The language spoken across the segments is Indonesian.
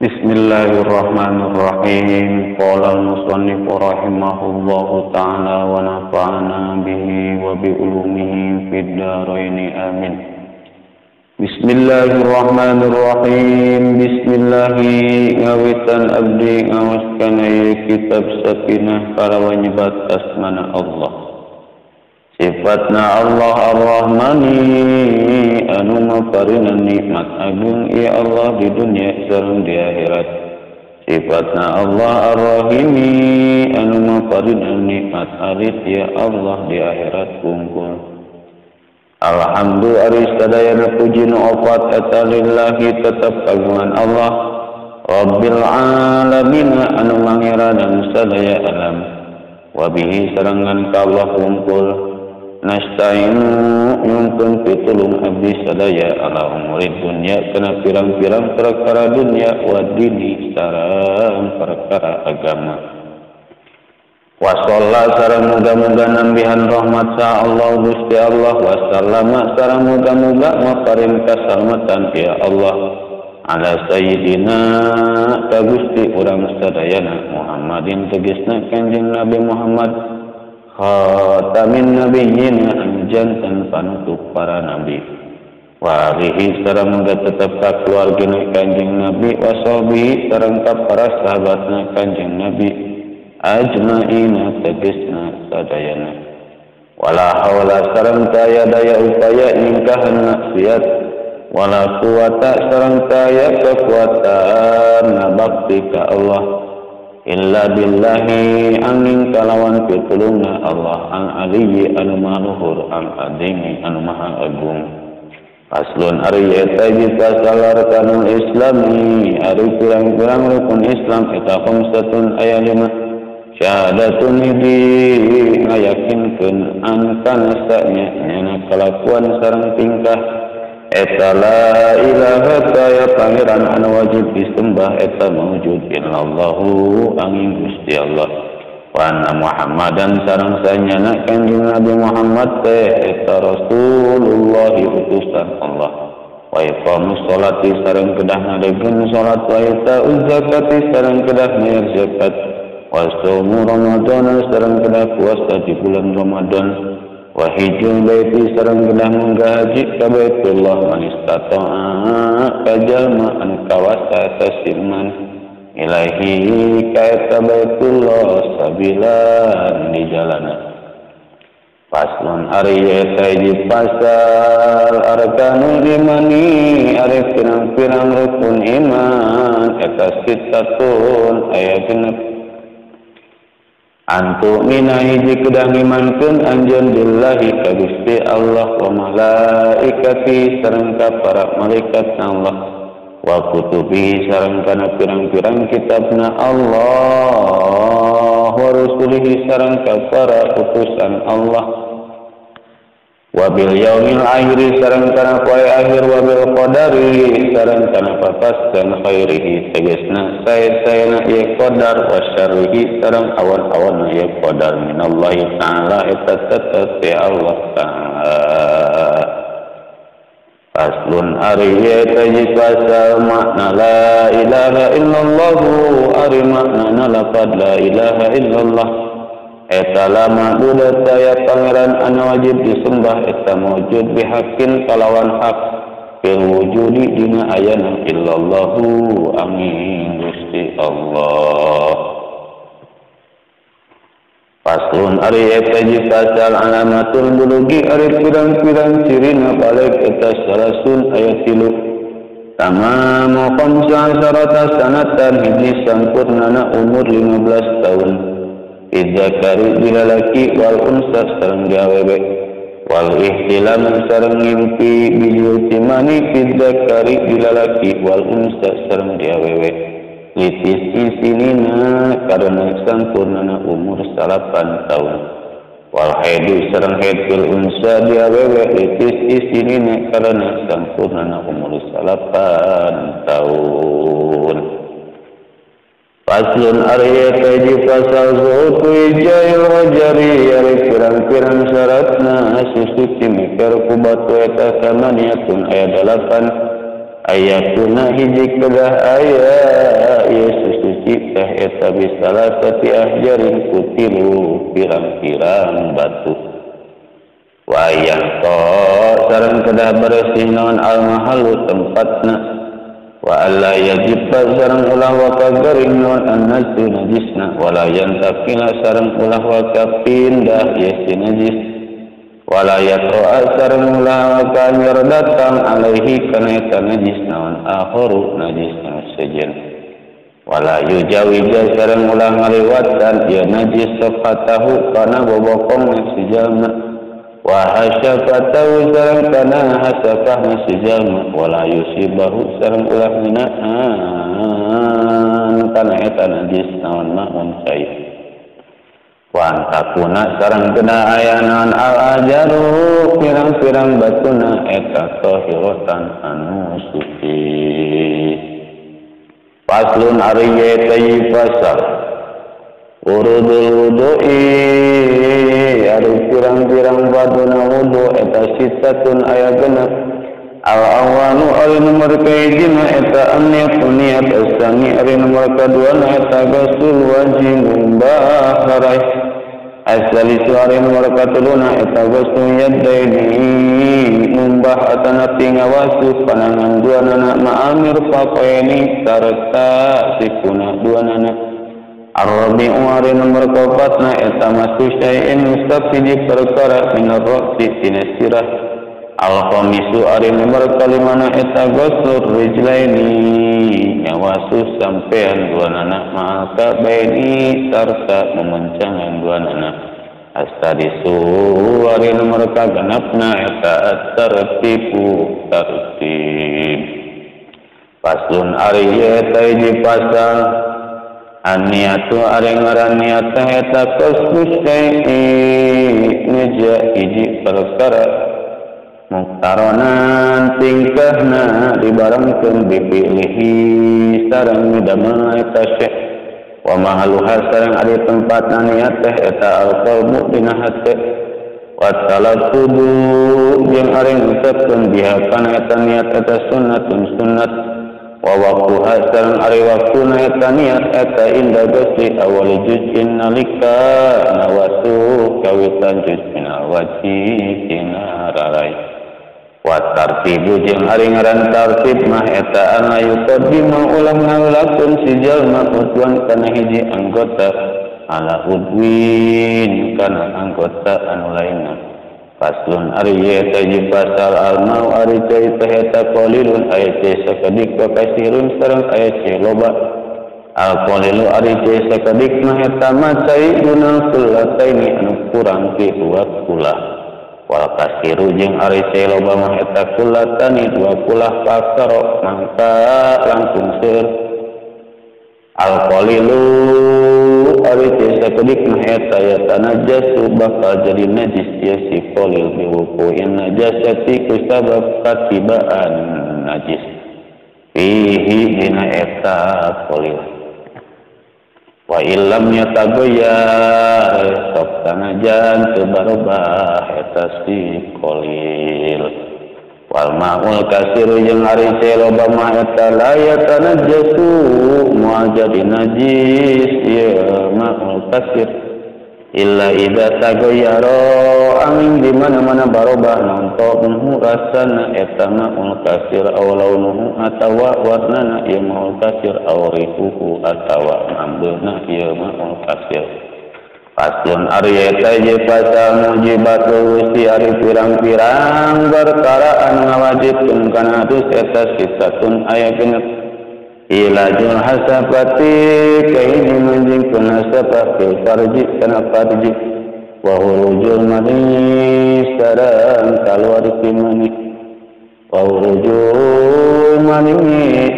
Bismillahirrahmanirrahim. Qala al-musannif rahimahullahu ta'ala wa nafa'ana bihi wa bi ulumihi fid dharain amin. Bismillahirrahmanirrahim. Bismillahi ngawitan abdi ngawaskan kitab sakinah kalawan nyebat asmana Allah. Sifatna Allah Ar-Rahmani anu maparinan nikmat agung ya Allah di dunia sareng di akhirat. Sifatna Allah Ar-Rahimi anu maparinan nikmat alit ya Allah di akhirat kumpul. Alhamdulillah ari sadayana puji nu opat eta lillahi tetep kagungan Allah Rabbil alamin anu mangeranan sadaya alam. Wa bihi sarangan ka Allah kumpul nasta'inu yumpun pitulung abdi sadaya ala umuri dunya kana pirang-pirang perkara dunya wa dini sareng perkara agama. Wa shalla sareng muga-muga nambihan rahmat sa Allah Gusti Allah wa sallama sareng muga-muga maparin kasalamatan ya Allah ala sayyidina ka Gusti urang sadayana Muhammadin tegasna Kanjeng Nabi Muhammad khatamin nabiyyin jantan panutup para nabi wa alihi sareng muga tetep ka keluargana Kanjeng Nabi wa sahbihi sareng ka para sahabatna Kanjeng Nabi ajmaina tegasna sadayana wala haula sareng taya daya upaya ningkahan maksiat wala quwata sareng taya kekuatan bakti ka Allah illa billahi angin kalawan pitulungna Allah ang aliyyi anu maluhur ang adimi anu maha agung. Paslun ari eta pasal arkanul islami ari pirang-pirang rukun Islam eta khamsatun aya 5 syahadatun hiji ngayakinkeun angkana sanya kalakuan sareng tingkah eta la ilaha taya pangeran anu wajib disembah eta maujud illallahu angin Gusti Allah wa anna Muhammadan sareng sanyana Kanjeng Nabi Muhammad teh eta Rasulullah utusan Allah wa iqamus sholati sareng kedah ngadegeun salat wa itauz zakati sareng kedah bayar zakat wa shaumu Ramadan sareng kedah puasa di bulan Ramadan wa hijjul baiti sareng kedah munggah haji ka Baitullah man istata'a kajalma an kawasa tasiman ilahi ka eta Baitullah sabilan di jalanan. Paslon ari eta hiji pasal arkanul imani ari pirang-pirang rukun iman eta sitatun aya genep antu mina hiji kedah ngimankeun anjeun billahi ka Gusti Allah wa malaikati sareng ka para malaikat Allah wa kutubi sareng kana pirang-pirang kitabna Allah wa rusulihi sareng ka para utusan Allah wa bil yaumil akhir sareng kana poe akhir wa bil qadari sareng kana papasan khairihi tegasna sae-saena ieu qadar wa syarrihi sareng awan-awan ieu qadar minallahi ta'ala eta tetep Allah ta'ala. Aslun ari eta ji pasal makna la ilaha illallah ari makna lafaz la ilaha illallah eta lama budak saya pangeran anu wajib disembah eta mawjud bihaqqin kalawan hak fil wujudi dina ayana illallahu amin Gusti Allah. Paslun ari eta ji pasal alamatul bulugi ari pirang-pirang cirina balik eta salasun ayat 3 tamamu khamsa asharata sanatan hiji sampurnana umur 15 tahun idzakari bilalaki wal unsa sareng gawewe wal ihtilam sareng ngimpi bijul timani idzakari bilalaki wal unsa sareng gawewe litis isinina karena sampurnana umur 8 tahun wal haidu sareng haid bil unsa gawewe litis isinina karena sampurnana umur 8 tahun. Paslun ari eta hiji pasal zuhud wijail rajari ari pirang-pirang syaratna susuci mikir ku batu eta samaniatun aya 8 ayatuna hiji kedah ayat Yesus suci teh eta bisalah sati ahjarin kutilu pirang-pirang batu wayang to sareng kedah bersih naon al mahalu tempatna wa alla yajib sareng ulah wa kagaring naon annasu najisna wala yantakila sareng ulah wa kapindah yesi najis wala yatro'a sareng ulah wa kamir datang alaihi kana eta najis naon akharu najis sejen wala yujawija sareng ulah ngaliwatan ya najis safatahu kana bobokong si jalma wa hasyafatahu sareng kana hasafah si jalma wala yusibahu sareng ulah nginaan kana eta najis naon maun cai wa antakuna sareng kena aya naon al ajaru pirang-pirang batuna eta tahiratan anu suci. Faslun ariye tayi fasal urudul wudu'i ari pirang-pirang batuna wudu eta sitatun aya genep al awalu ari nomor kahijina eta niat asani ari nomor kaduana eta gasul wajib mumbah harai asalisu ari nomor katuluna eta gasul yadaini mumbah atana tingawasu panangan dua nana ma'amir faqaini sarta sikuna dua nana arabi ari nomor kaopatna eta masu syai'in mustafidi perkara minar ra'si tinasirah al-khamisu ari nomor kalimana eta gasul rijlaini nyawasu sampean dua nana maka baini sarta memencangan dua nana astadisu ari nomor kagenepna eta at-tartibu tartib paslun ari eta hiji pasal aniatu ari ngaran niat eta kasbus syai'i nija hiji perkara muktaronan tingkahna dibarengkeun bipilihi sareng midamel eta syai' wa mahaluha sareng ari tempatna niat teh eta al-qalbu dina hate wa talaqqudu jeung ari ngucapkeun biha kana eta niat eta sunnatun sunnat wa waqtuha sareng ari waktuna eta niat eta inda gusli awal juz'in nalika nawasu kawitan juz'in al-wajib tina rarai wa tartibu jeung ari ngaran tartib mah eta anu yuqaddimu ulah ngalakeun si jalma udwan kana hiji anggota ala udwin kana anggota anu lainna faslun ari eta hiji pasal al-mau ari cai teh eta qalilun aya cai sakedik wa kasirun sareng aya cai loba al-qalilu ari cai sakedik mah eta macai dunal kullataini anu kurang ti dua kulah wal kasiru jeung ari cai loba mah eta kullatani dua kulah pakaro mangka langsung seueur al-qalilu ari cai sakedik mah eta ya tanajasu bakal jadi najis ya si qalil biwuqu'in najasati kusabab katibaan najis fihi dina eta qalil wa illam yatagoyyar sok sanajan teu barubah eta si qalil wal ma'ul kasiru jeung ari cai loba mah eta la yatanajasu moal jadi najis ya ma'ul kasir illa idza tagoyyaro angin di mana-mana barubah naon ta'uhu rasana eta ma'ul kasir aw launuhu atawa warnana ieu ma'ul kasir aw rihuhu atawa ambeuna ieu ma'ul kasir paslun ari eta je pasal mujibatul wusti ari pirang-pirang perkara anu ngawajibkeun kana hadus eta sitatun aya genep ilajul hasafati kahiji manjingkeun hasafah fil farji kana farji wa hurujul mani sareng kaluar ti mani wa hurujul mani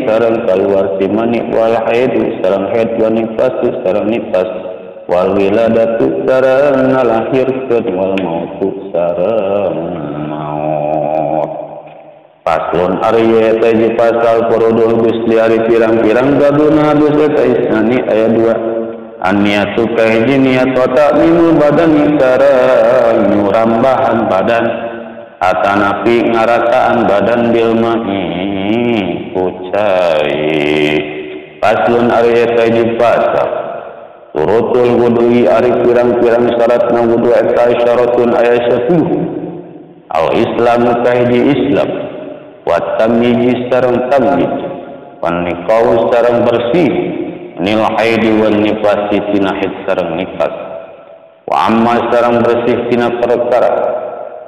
sareng kaluar ti mani wal haid sareng haid wa nifas sareng nifas wal wiladatu sareng ngalahirkeun wal mautu sareng maut paslon ari eta hiji pasal furudul gusli ari pirang-pirang gaduna dus eta isnani aya dua aniatu kahiji niat wa ta'mimul badani sareng nyurambahan badan atanapi ngarataan badan bil ma'i kucai Faslun ari eta hiji pasal. Surutul wudu'i ari pirang-pirang syaratna wudu eta syaratun aya 10. Al Islamu kahiji Islam. Wa tamyiz sareng tamyiz. Wan niqau sareng bersih. Nil haidi wan nifasi tina haid sareng nifas. Wa amma sareng bersih tina perkara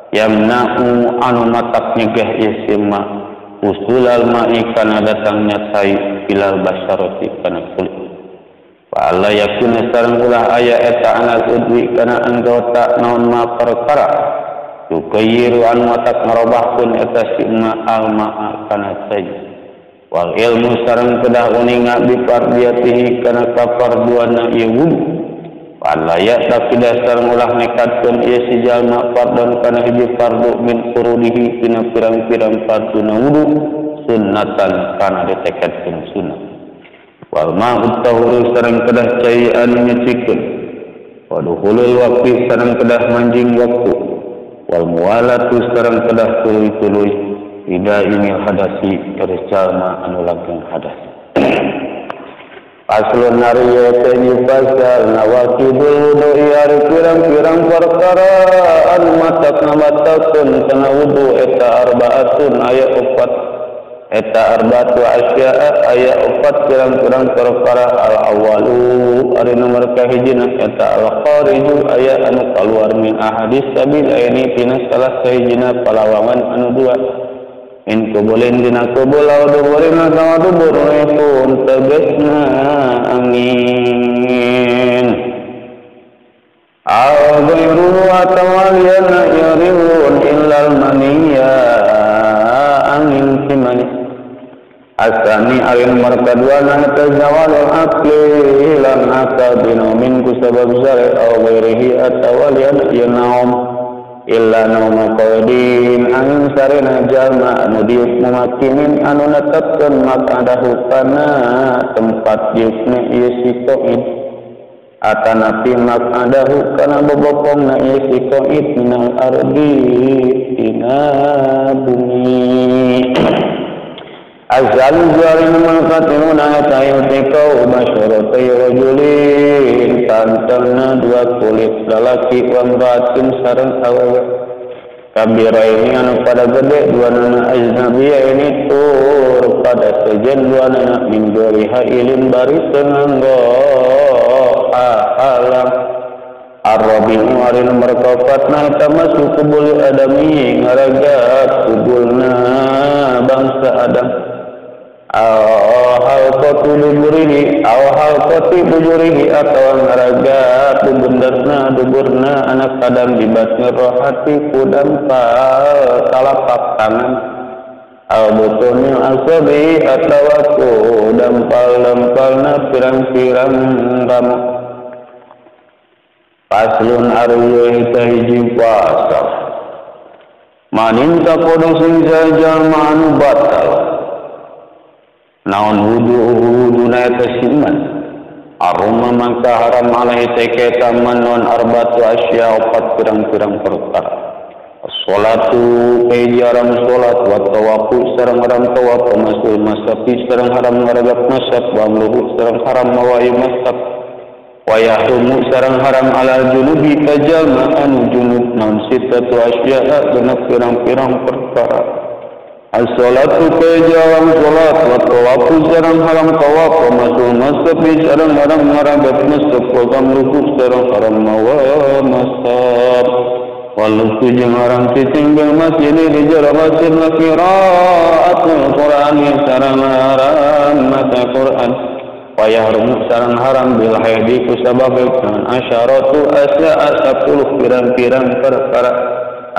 yamna'u anu matak nyegah isma usulal ma'i kana datangnya sai filal basyarati kana kulit. Wa alla yakuna sareng ulah aya eta anal udwi kana anggota naon ma perkara yukayiru anu matak ngarobahkeun eta sima alma kana sai. Wal ilmu sareng kedah uninga bi fardiyatihi kana kafarduana ieu wudu. Wala ya tapi dasar ulah nekatkeun ieu si jalma fardon kana hiji fardu min furudihi tina pirang-pirang farduna wudu sunnatan kana ditekadkeun sunnah. Wal ma'ut tahuru sareng kedah cai anu nyucikeun. Wa dukhulul waqti sareng kedah manjing waktu. Wal muwalatu sareng kedah tuluy-tuluy ida ini hadasi dari jalma anu langgeng hadas. Aslun nariya tani pasal nawakidul wudu'i ari pirang-pirang perkara anu matak namatakun kana wudu eta arbaatun aya 4 eta arbaatu asya'a aya 4 pirang-pirang perkara al awalu ari nomor kahijina eta al khariju aya anu kaluar min ahadis sabil ini tina salah sahijina palawangan anu dua. In kubulin dina kubul au duburina sama dubur pun tegesna angin au ghairu atawaliyana yarihun illal maniya angin simani asani alin markaduana tazawal akli lan akabinu min kusabab zari au ghairihi atawaliyana yanaum illa nauma qadin angin sarena jalma anu diuk mumakimin anu netepkeun makadahu kana tempat diukna ieu si qaid atanapi makadahu kana bobokongna ieu si qaid minal ardi tina bumi azal jarin makatinuna ta'yutikau masyaratai rajulin tantangna dua kulit lalaki wa mratin sareng awewe kabira ini anu pada gede dua nana ajnabiya ini tur pada sejen dua nana min gori hailin baris nganggo alam Ar-Rabi'u ari nomor 4 na tamasuk kubul adami ngaragat kubulna bangsa Adam halqatu bujurihi atau ngaragat duburna anak Adam di batni rohati kudam talapak tangan al-butunil asabi atau dampal-dampalna pirang-pirang ramu. Paslun arwah tahiji pasal manin kapodo sing sajal manu batal naon wudu na eta siman aruma mangka haram alaihi teketa manon arbatu asya 4 pirang-pirang perkara salatu haram salat wa tawafu sareng haram tawaf masul masafi sareng haram ngaragap masaf wa mluhu sareng haram mawayu masaf wa yahrumu sareng haram ala junubi kajama anu junub naun sitatu asya'a genep pirang-pirang perkara as-salatu kajawam salat wa tawafu sareng haram tawaf wa masul masafi sareng haram ngaragap masaf wa gamluhu sareng haram mawa masaf walau jeung haram titinggal masjid di jero masjid qiraatul qur'ani sareng haram maca Qur'an wayah harum sareng haram bil haidi ku sabab asyaratu asya 10 pirang-pirang perkara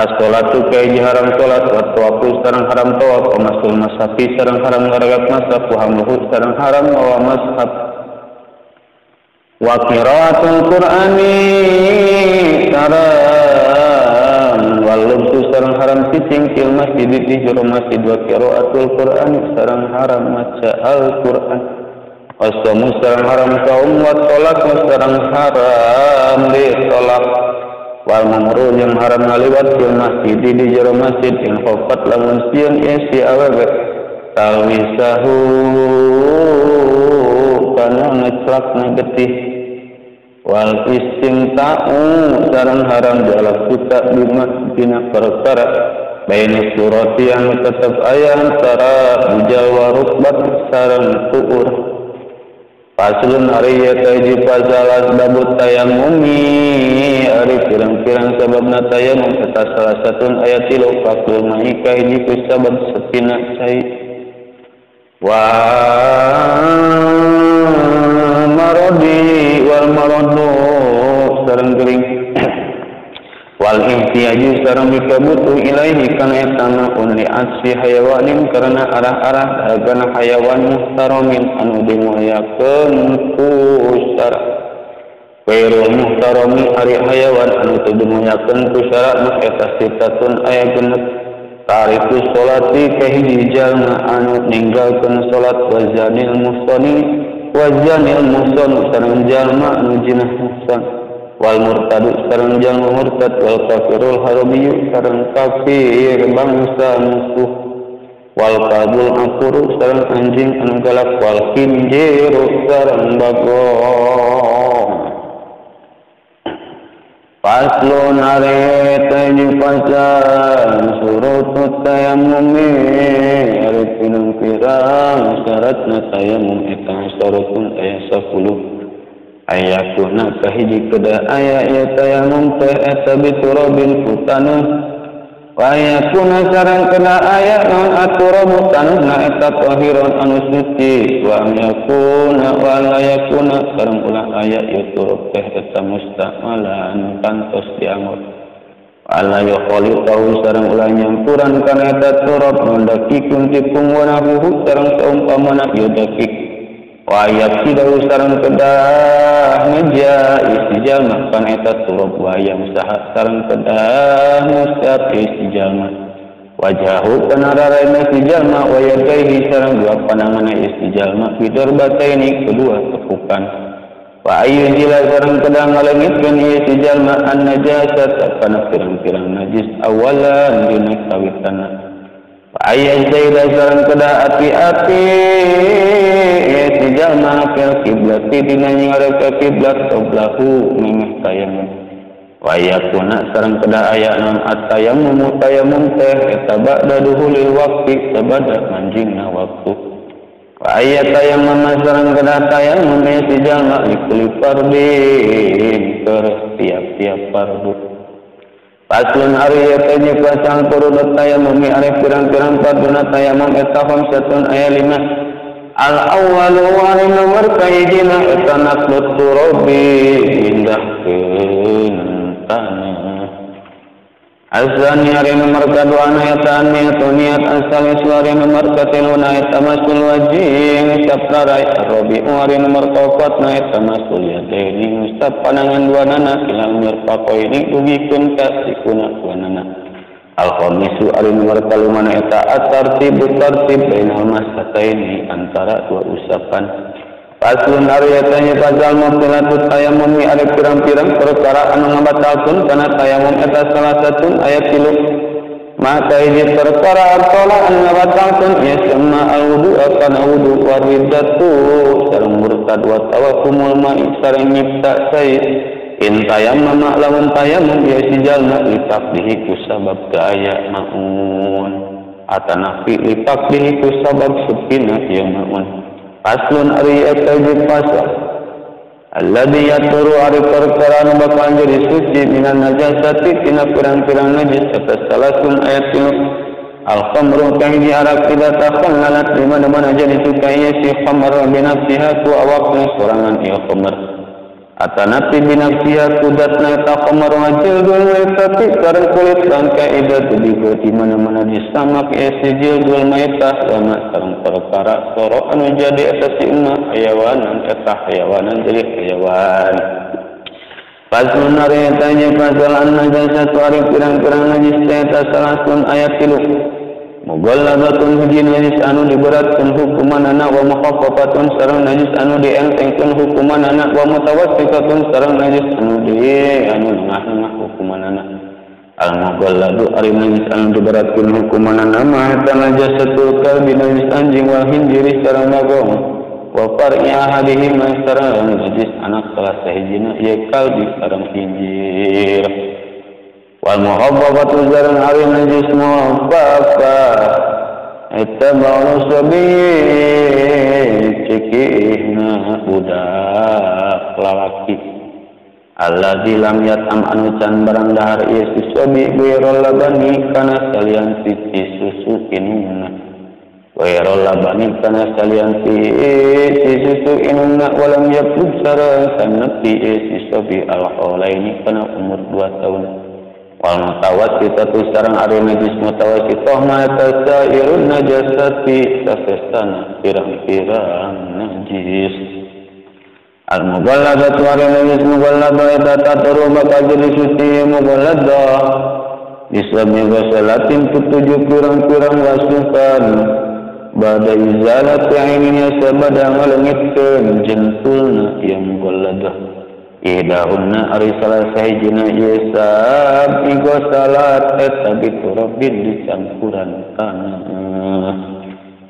as-salatu kai haram salat wa tawafu sareng haram tawaf wa masul masafi sareng haram ngaragap masaf wa hamluhu sareng haram wa mashaf wa qiraatul qur'ani sareng wal lubsu sareng haram cicing fil masjid di jero masjid wa qiraatul qur'ani sareng haram maca al-Qur'an wasamu sareng haram saum wa tolak sareng haram ditolak wal mamru yang haram ngaliwat fil masjid di jero masjid in khofat lamun sieun isi awewe talwisahu gerakna getih wal istimta'u sareng haram jalak kita dina perkara baina surati yang tetap aya antara bujal wa rukbat sareng tuur paslun ari ya taji pasalas dabut tayammumi ari pirang-pirang sababna tayammum eta salah satun ayat 3 fakul maika hiji ku sabab satina cai wa maradi wal maradu sareng gering wal ihtiyaju sareng dikabutuh ilaihi kana etana unli asfi hayawanin karena arah-arah dagana hayawan muhtaramin anu dimuliakeun ku syara wairul muhtarami ari hayawan anu teu dimuliakeun ku syara mah eta sitatun aya genep tariku sholati kahiji jalma anu ninggalkeun salat wazanil muhsani sareng jalma anu jinah muhsan wal murtadu sareng jalma murtad wal kafirul harabiyu sareng kafir bangsa musuh wal kabul akuru sareng anjing anu galak wal khinjiru sareng bagong paslon areta ni pasan surutut tayammumi ari pirang-pirang syaratna tayammum eta surutun aya 10 ayakuna kahiji kada aya ya tayammum teh eta biturabil futanah wa ayakuna sareng kada aya naon aturabu tanahna eta tahiron anu suci wa ayakuna wa ayakuna sareng ulah aya ya turab teh eta mustamalan kantos dianggo ala yaqali tahu sareng ulah nyampuran kana eta turab ndakikeun tipung wa nahu sareng saumpamana yodakik wa ayat sidau sareng kedah meja istijamah kan eta turab wa ayam sahat sareng kedah mustaq istijamah wajahu kana rarana istijamah wa yadaihi sareng dua pandangan istijamah bidarbataini kedua tepukan wa ayyun jila sareng kedah ngalengitkeun istijamah an najasat kana pirang-pirang najis awalan dina kawitanna ayat zaidah sareng kedah ati-ati istijamah fil kiblat dina ngarep ka kiblat qablahu memeh tayammum wa yakuna sareng kedah aya non at-tayammum tayammum teh eta ba'da duhulil waqti sabada manjingna waktu wa ayat tayammum sareng kedah tayammum istijamah likuli fardin keur tiap-tiap fardu paslun ari yataji pasang furudut tayammum ari pirang-pirang farduna tayammum eta khamsatun aya 5 al awwalu ari nomor kahijina eta naqlut turabi indahkeun tanah azani ari nomor kaduana eta niat asal suari nomor katiluna eta masul wajih saprarai rabi'u ari nomor kaopatna eta masul yadaini mustap panangan duanana ilang mirfaqaini dugikeun ka sikuna duanana al-khamisu ari nomor kalumana eta at-tartib bainal masataini antara dua usapan paslun ari eta nya pasal mubtilatut tayammum ari pirang-pirang perkara anu ngabatalkeun kana tayammum eta salah satun ayat 3 maka hiji perkara atola anu ngabatalkeun ya sama al-wudu kana wudu waridatu sareng murtad wa tawaffumul ma'i sareng nyipta sae in tayammum lamun tayammum ya sijalna litakdihi ku sabab daya maun atanafi litakdihi ku sabab supina ya maun paslun ari eta jeung pasal alladzi yaturu ari perkara anu bakal jadi suci minan najasati tina pirang-pirang najis eta salasun ayat 3 al-khamru kahiji arak tidak takhallalat di mana-mana jadi sukai si khamr binafsiha ku awakna sorangan ieu khamr atanati binafsiha kudatna ta khamr wajildul maitati kareng kulit bangka idat di mana-mana disamak sijildul maitah lama sareng perkara soro anu jadi eta sina hayawanan eta hayawanan jadi hayawan paslun ari eta nya pasal an-najasatu ari pirang-pirang najis eta salasun ayat 3 mugallabatun hiji najis anu diberatkeun hukumanana wa mukhaffafatun sareng najis anu dientengkeun hukumanana wa mutawassitatun sareng najis anu ngah-ngah hukumanana al-mugalladu ari najis anu diberatkeun hukumanana mah eta najasatul kalbi najis anjing wal hinjiri sareng bagong wa far'iha hadihim sareng najis anak salah sahijina ieu kalbi sareng hinjir wal muhabbatu sareng ari najis muhabbah eta bau sabi cikihna budak lalaki alladzi lam yatam anu can barang dahar ieu sabi wirol labani kana salian siji susu inuna wirol labani kana salian siji susu inuna walam yapud sareng sanepi ieu sabi al-haulaini kana umur 2 tahun wal mutawassitatu sareng ari najis mutawassithah ma tasairun najasati sasestana pirang-pirang najis al mughalladatu ari najis mughalladha eta taturu bakal jadi suci mughalladha disebut salatin ketujuh pirang-pirang wasukan bada izalati aininya sabada ngalengitkeun jentulna ieu mughalladha idahunna ari salah sahijina yesab igo salat eta biturabin dicampuran kana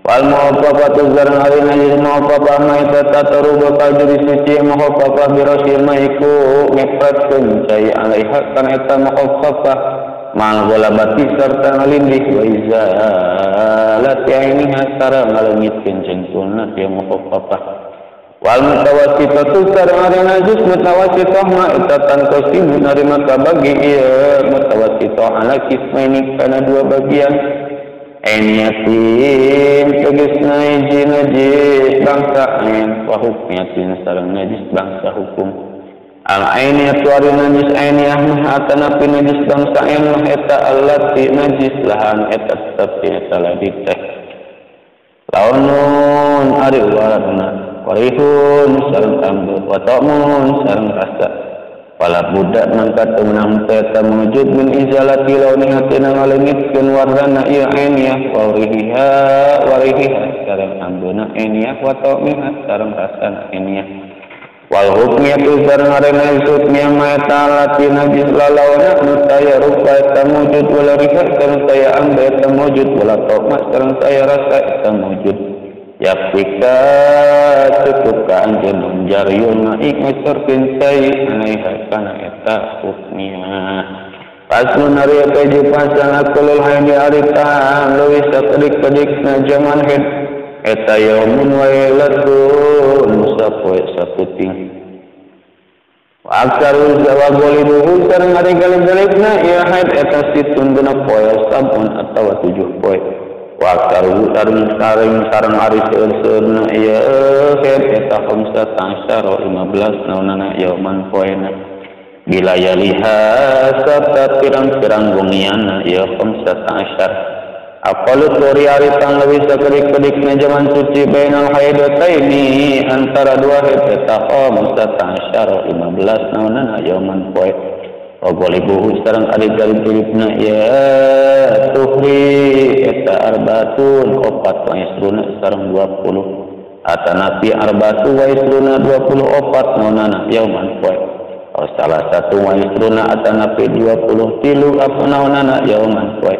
wal muhabbatu zarang ari najis muhabbah ma eta tataru bakal jadi suci muhabbah birasil maiku ngepratkeun cai alaiha kana eta muhabbah mal golabati sarta ngalindih wa izalati ainiha sareng ngalengitkeun jentulna ieu muhabbah wal mutawassitatu sareng ari najis mutawassithah ma eta tan qasimun ari maka bagi ieu mutawassithah ala kismaini kana dua bagian ainiyatin tegasna hiji najis bangsa ain wa hukmiyatin sareng najis bangsa hukum al ainiyatu ari najis ainiyah mah atanapi najis bangsa ain mah eta allati najis lahan eta tetep eta ladit teh launun ari warna warihun sareng ambu wa ta'mun sareng rasa wala budak mangkat menang eta mewujud min izalati launiha tina ngalengitkeun warna ieu ainiyah warihiha sareng ambuna ainiyah wa ta'miha sareng rasana ainiyah wal hukmiyatu sareng arena hukmiyah ma eta lati najis lalawana nu saya rupa eta mewujud wala riha sareng saya amba eta mewujud wala ta'ma sareng saya rasa eta mewujud yakfika cukup ka anjeun menjariun naik ngesorkeun cai alaiha kana eta hukmiyah pasun ari eta je pasal akulul haidi ari tahan leuwih sakedik-kedikna jaman haid eta yaumun wa lailatun sapoe saputing wa aksarul zawagoli duhu sareng ari galib-galibna ieu haid eta situn genep poe sabun atawa 7 poe wa karu sareng ari seueur-seueurna ieu eta 15 naunana yauman poena bila yaliha sarta pirang-pirang wengianna ieu 15 apalu tori ari tang leuwih sakedik-kedikna zaman suci bainal haidataini antara dua haid eta 15 naunana yauman poe Wagolibuhu sareng adik-adik ya tuhri eta arbatun opat wa isruna sareng 20 atanapi arbatu wa isruna 24 naunana yauman poe salah satu wa isruna atanapi 20 tilu apa naunana yauman poe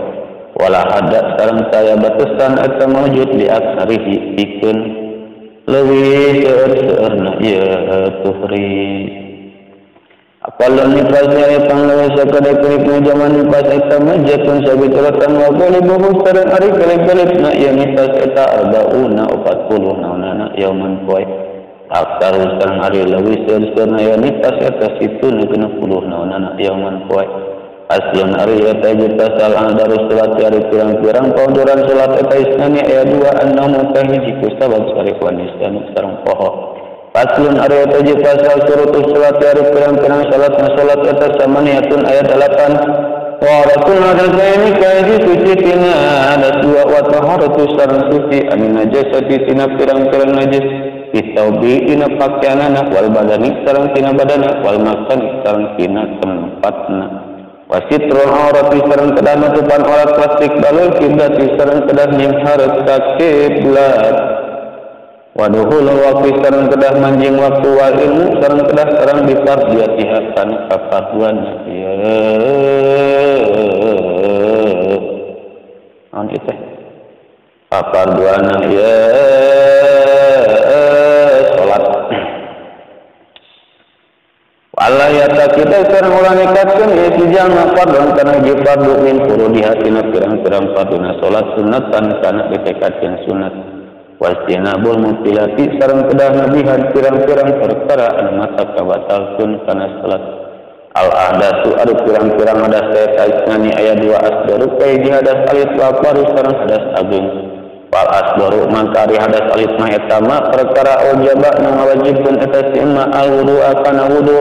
wala hadat sareng saya batasan eta mawjud di aksarihi pikeun leuwih seueur-seueurna ya tuhri apalagi nipasnya etang lewat sakadek-kadeknya zaman nipas eta majatun sabituratan wa golibuhu sareng ari kelip-kelipna ieu nipas eta arbauna 40 naunana yauman poe aktaru sareng ari leuwih seueur-seueurna ieu nipas eta situna 60 naunana yauman poe aslian ari eta pasal andarus salat ari pirang-pirang pauduran salat eta isnani aya 2 an-naumu kahiji ku sabab sarif wanisani sareng poho Paslun ari eta pasal surutus salat ari pirang-pirang salat eta samaniatun ayat 8 wa rasul hadatsani kaji suci tina ada 2 wa taharatu sareng suci amin najasati tina pirang-pirang najis bitaubi tina pakaianana wal badani sareng tina badana wal makan sareng tina tempatna wasitrul aurati sareng kedah nutupan aurat plastik balul kiblati sareng kedah nyingharep ka kiblat waduhul waqti sareng kedah manjing waktu wal ilmu sareng kedah sareng dipardiatiha kana kapaduanna ya an itu paparduanna ya ayata kita sareng ulah nikatkeun ieu si jalma fardun kana hiji fardu min furudihatina pirang-pirang farduna salat sunatan kana ditekadkeun sunat wastinabul mubtilati sareng kedah nabihan pirang-pirang perkara anu mata kabatalkeun kana salat al ahdatsu ari pirang-pirang hadas eta isnani aya dua asdaru kai hadas alit wa baru sareng hadas agung wal asbaru mangkari hadas alit mah eta mah perkara ojaba nu ngawajibkeun eta sima al wudu kana wudu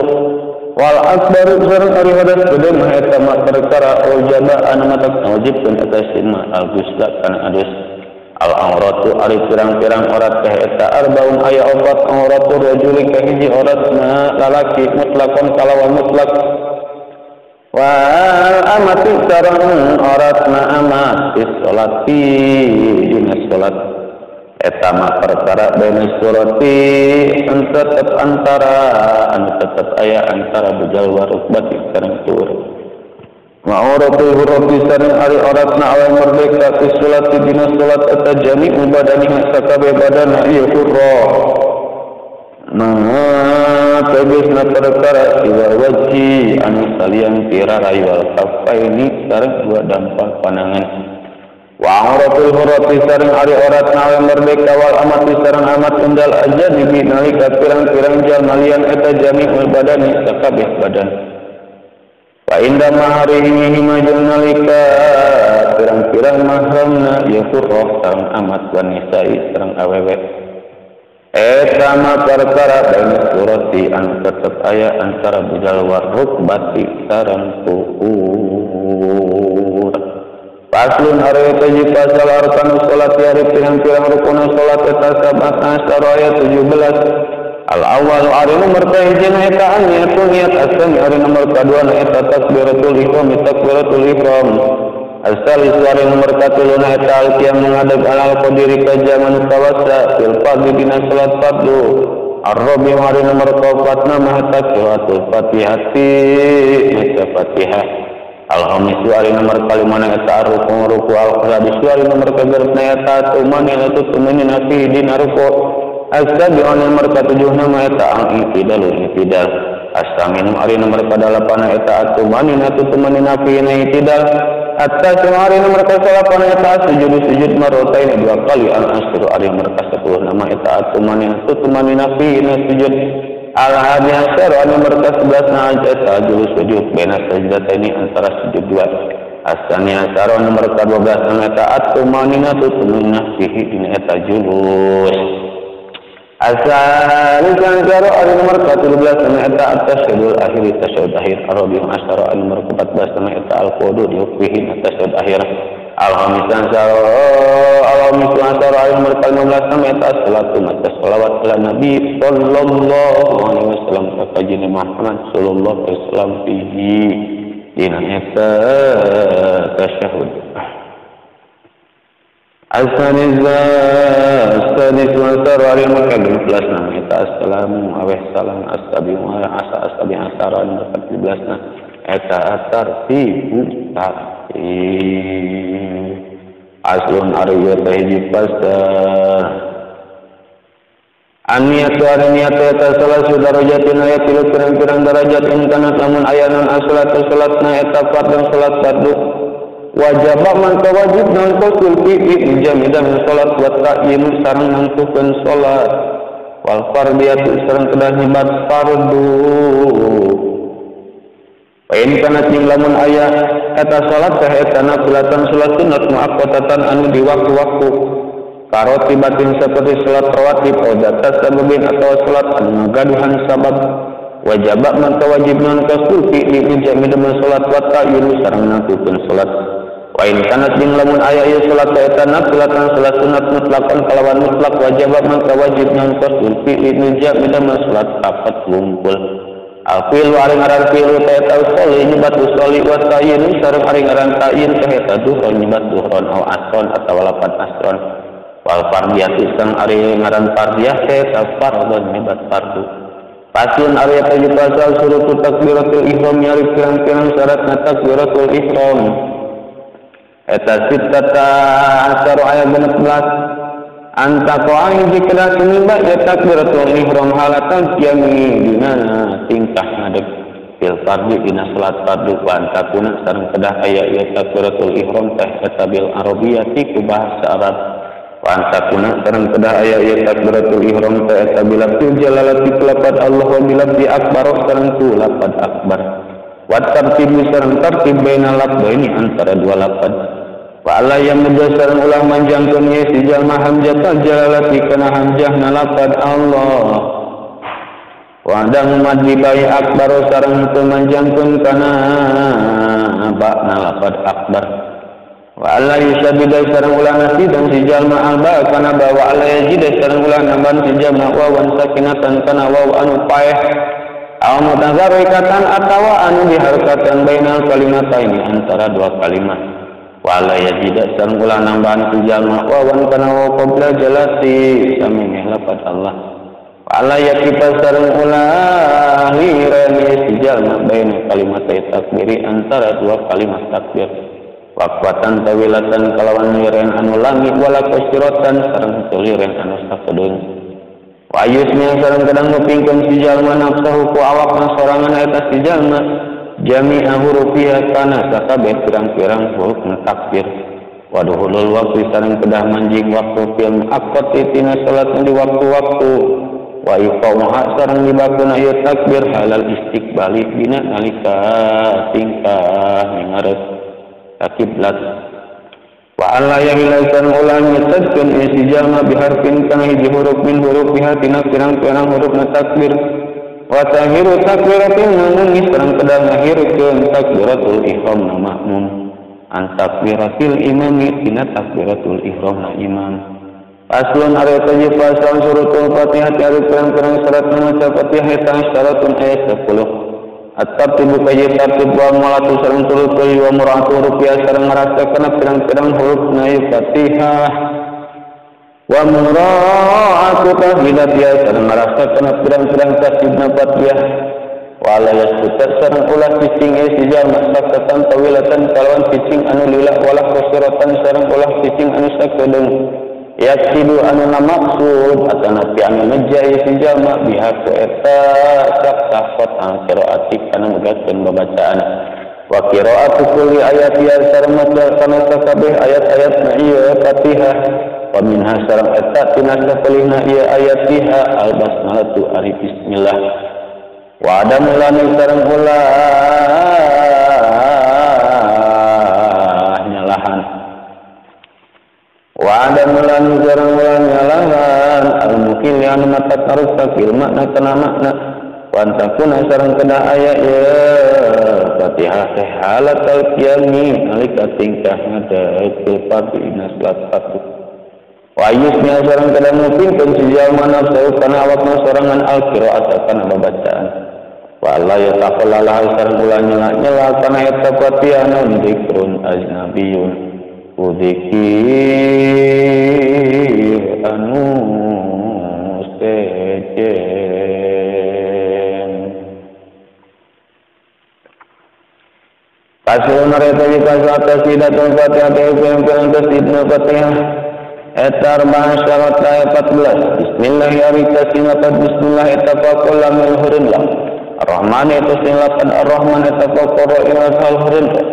wal asbaru sareng ari hadas gede mah eta mah perkara ojaba anu mata ngawajibkeun eta sima al ghusla kana adus al auratu ari pirang-pirang aurat teh eta arbaun aya opat auratu rajuli ka hiji auratna lalaki mutlakon kalawan mutlak wal amati sareng auratna amat fi sholati dina salat eta mah perkara baina surati tetep antara anu tetep aya antara bujal wa rukbati sareng tur wa auratul hurati sareng ari auratna awe merdeka fi sholati dina salat eta jami'u badani sakabeh badana ieu hurra tegesna perkara siwa wajhi anu salian tirarai wal kafaini sareng dua dampak pandangan wa auratul hurati sareng ari auratna awe merdeka wal amati sareng amat undal aja dibi nalika pirang-pirang jalma lian eta jami'ul badani sakabeh badan wa inda maharihi majul nalika pirang-pirang mahramna ya hurrah sareng amat wanisai sareng awewe eta mah perkara baina surati anu tetep aya antara bujal wa rukbati sareng tuhur paslun ari eta ji pasal arkanu salat ari pirang-pirang rukun salat eta sabat asar aya 17 al awal ari nomor kahiji eta niat asal ari nomor kadua eta takbiratul ihram asal iswari nomor katuluna eta al-qiyam menghadap alal qadiri ka zaman tawassa fil fardhi dina salat fardu ar-rabi hari nomor kaopatna mah takbiratul fatihati maca fatihah al-khamis hari nomor kalimana eta ruku al-qadis hari nomor kaberna eta tumanina tumanina fi dina ruku as-sabi nomor katujuhna mah eta al-i'tidal as-samin hari nomor kadalapana eta tumanina tumanina fi i'tidal atas hari nomor ke-8 eta sujud marotain dua kali al-asru hari nomor ke-10 nama eta tumanina fi sujud al-hadi asyar hari nomor ke-11 na eta sujud baina sajdataini antara sujud dua asani asyar nomor ke-12 na eta tumanina fi ini eta julus asal kan hari nomor ke-13 nama eta at-tasyahud akhir arabiy asyar hari nomor ke-14 nama eta al-qudud yufihin at-tasyahud akhir al-khamis asyar hari nomor ke-16 nama eta salatu mata salawat ala nabi sallallahu alaihi wasallam kajina Muhammad sallallahu alaihi wasallam fihi dina eta tasyahud Asaniz wa sarari makal plus nama eta assalamu aweh salam asabi wa asa asabi asara nomor 14 na eta tartibu aslun ariya tahiji pasal aniyatu araniyatu eta salah sudarajatin ayat tilu pirang-pirang darajat ingkana namun ayanan asalatu salatna eta fardhu salat fardu wajib man wajib dan kosul fi jami'an salat wa ta'yin sareng nangkukeun salat wal fardiyatu sareng kedah nyibat fardu wa in kana lamun aya eta salat teh eta nafilatan salat sunat muaqqatatan anu di waktu-waktu karotibatin seperti salat rawatib atau data sababin atau salat anu ngagaduhan sabab wajib man wajib dan kosul fi jami'an salat wa ta'yin sareng nangkukeun salat wa in kanat jeung lamun aya ieu salat eta nafilatan salat sunat mutlaqan kalawan mutlak wajib man wajib nan qasul fi ijab minam salat papat ngumpul al-fil wa aring-aran fil eta usoli nyebat usoli wa ta'yin sareng aring-aran ta'yin eta duhron nyebat duhron au asron atawa lapan asron wal fardiyatu sareng aring-aran fardiyah eta fardhon nyebat fardu pasun ari eta pasal suruh takbiratul ihram nyari pirang-pirang syaratna takbiratul ihram eta sittata asyara ayat 16 anta qaim dikira siniba ya takbiratul ihram halatan jami dina tingkah ngadeg fil fardi dina salat fardu wa antakuna sareng kedah aya ieu takbiratul ihram teh eta bil arabiyati ku bahasa Arab wa antakuna sareng kedah aya ieu takbiratul ihram teh eta bil jalalati lafaz Allah wa bil akbar sareng tu lafaz akbar wa tartib sareng tartib bainal lafzaini antara dua lafaz wa ala yang mudasarun ulah manjangkeun ye si jalma hamzah jalalati kana hamzah na lafaz Allah wa dang madhi bayi akbar sareng teu manjangkeun kana ba na lafaz akbar wa ala yusabida sareng ulah nasi dan si jalma alba kana ba wa ala yajid sareng ulah namban si jalma wawan sakinatan kana waw anu paeh aw mutazarrikatan atawa anu diharokatan bainal kalimataini antara dua kalimat wala yajida sareng ulah nambahan si jalma wawan kana wa qabla jalati sami lafaz Allah wala yakifa sareng ulah hirani si jalma baina kalimat takbiri antara dua kalimat takbir waqfatan tawilatan kalawan liren anu langi wala qasiratan sareng liren anu sakedeng wa yusnya sareng kadang ngupingkeun si jalma nafsahu ku awakna sorangan eta si jalma jami'a hurufiha kana sakabeh pirang-pirang huruf takbir wa duhulul waktu sareng kedah manjing waktu film aqati tina salat di waktu-waktu wa iqamah sareng dibakuna ieu takbir halal istiqbali dina nalika tingkah ningareus ka kiblat wa alla yahilasan ulah nyetkeun isi jalma biharfin kana hiji huruf min hurufiha tina pirang-pirang huruf takbir wa tahiru takbiratin nangis sareng kedah ngahirkeun takbiratul ihram na makmum an takbiratil imami tina takbiratul ihram na imam aslun ari tadi pasal surutul fatihah ari pirang-pirang syarat maca fatihah eta syaratun ayat 10 at-tartibu kaya tartib wa mulatu sareng turut wa muratu rupiah sareng ngarasakeun pirang-pirang huruf na fatihah wa mura'atu tahlilatiyah sareng ngarasakeun pirang-pirang tasbih fatihah wala yasbuta sareng ulah cicing si jalma sakatan tawilatan kalawan cicing anu lila wala qasiratan sareng ulah cicing anu sakedeung yaksidu anu maksud atanapi anu najai si jalma biha ku eta sakasot ang qiraati kana megatkeun babacaan wa qiraatu kulli ayati sareng maca kana sakabeh ayat-ayat na ieu fatihah wa minha sareng eta tina sapelihna ieu ayat fiha al-basmalatu ari bismillah wa ada mulani sareng ulah nyalahan wa ada mulani sareng ulah nyalahan al-mukil anu mata tarus takil makna kana makna wa antakuna sareng kedah aya ye fatihah teh halatal qiyami nalika tingkah ngadaekeun fardina salat fardu wa yusnya sareng kedah ngupingkeun si jalma nafsu kana awakna sorangan al-qiraat kana babacaan wa la yataqallala sareng ulah nyela kana eta fatihah naun zikrun ajnabiyun udzikir anu sejen pasulun areta pasal atas sidatul fatihah yang tasdidna fatihah etar bahasyarat ayat 14 bismillahirrahmanirrahim bismillah etafaqul lamil hurinlah ar-rahman itu sinapan ar-rahman etafaqul ilal hurinlah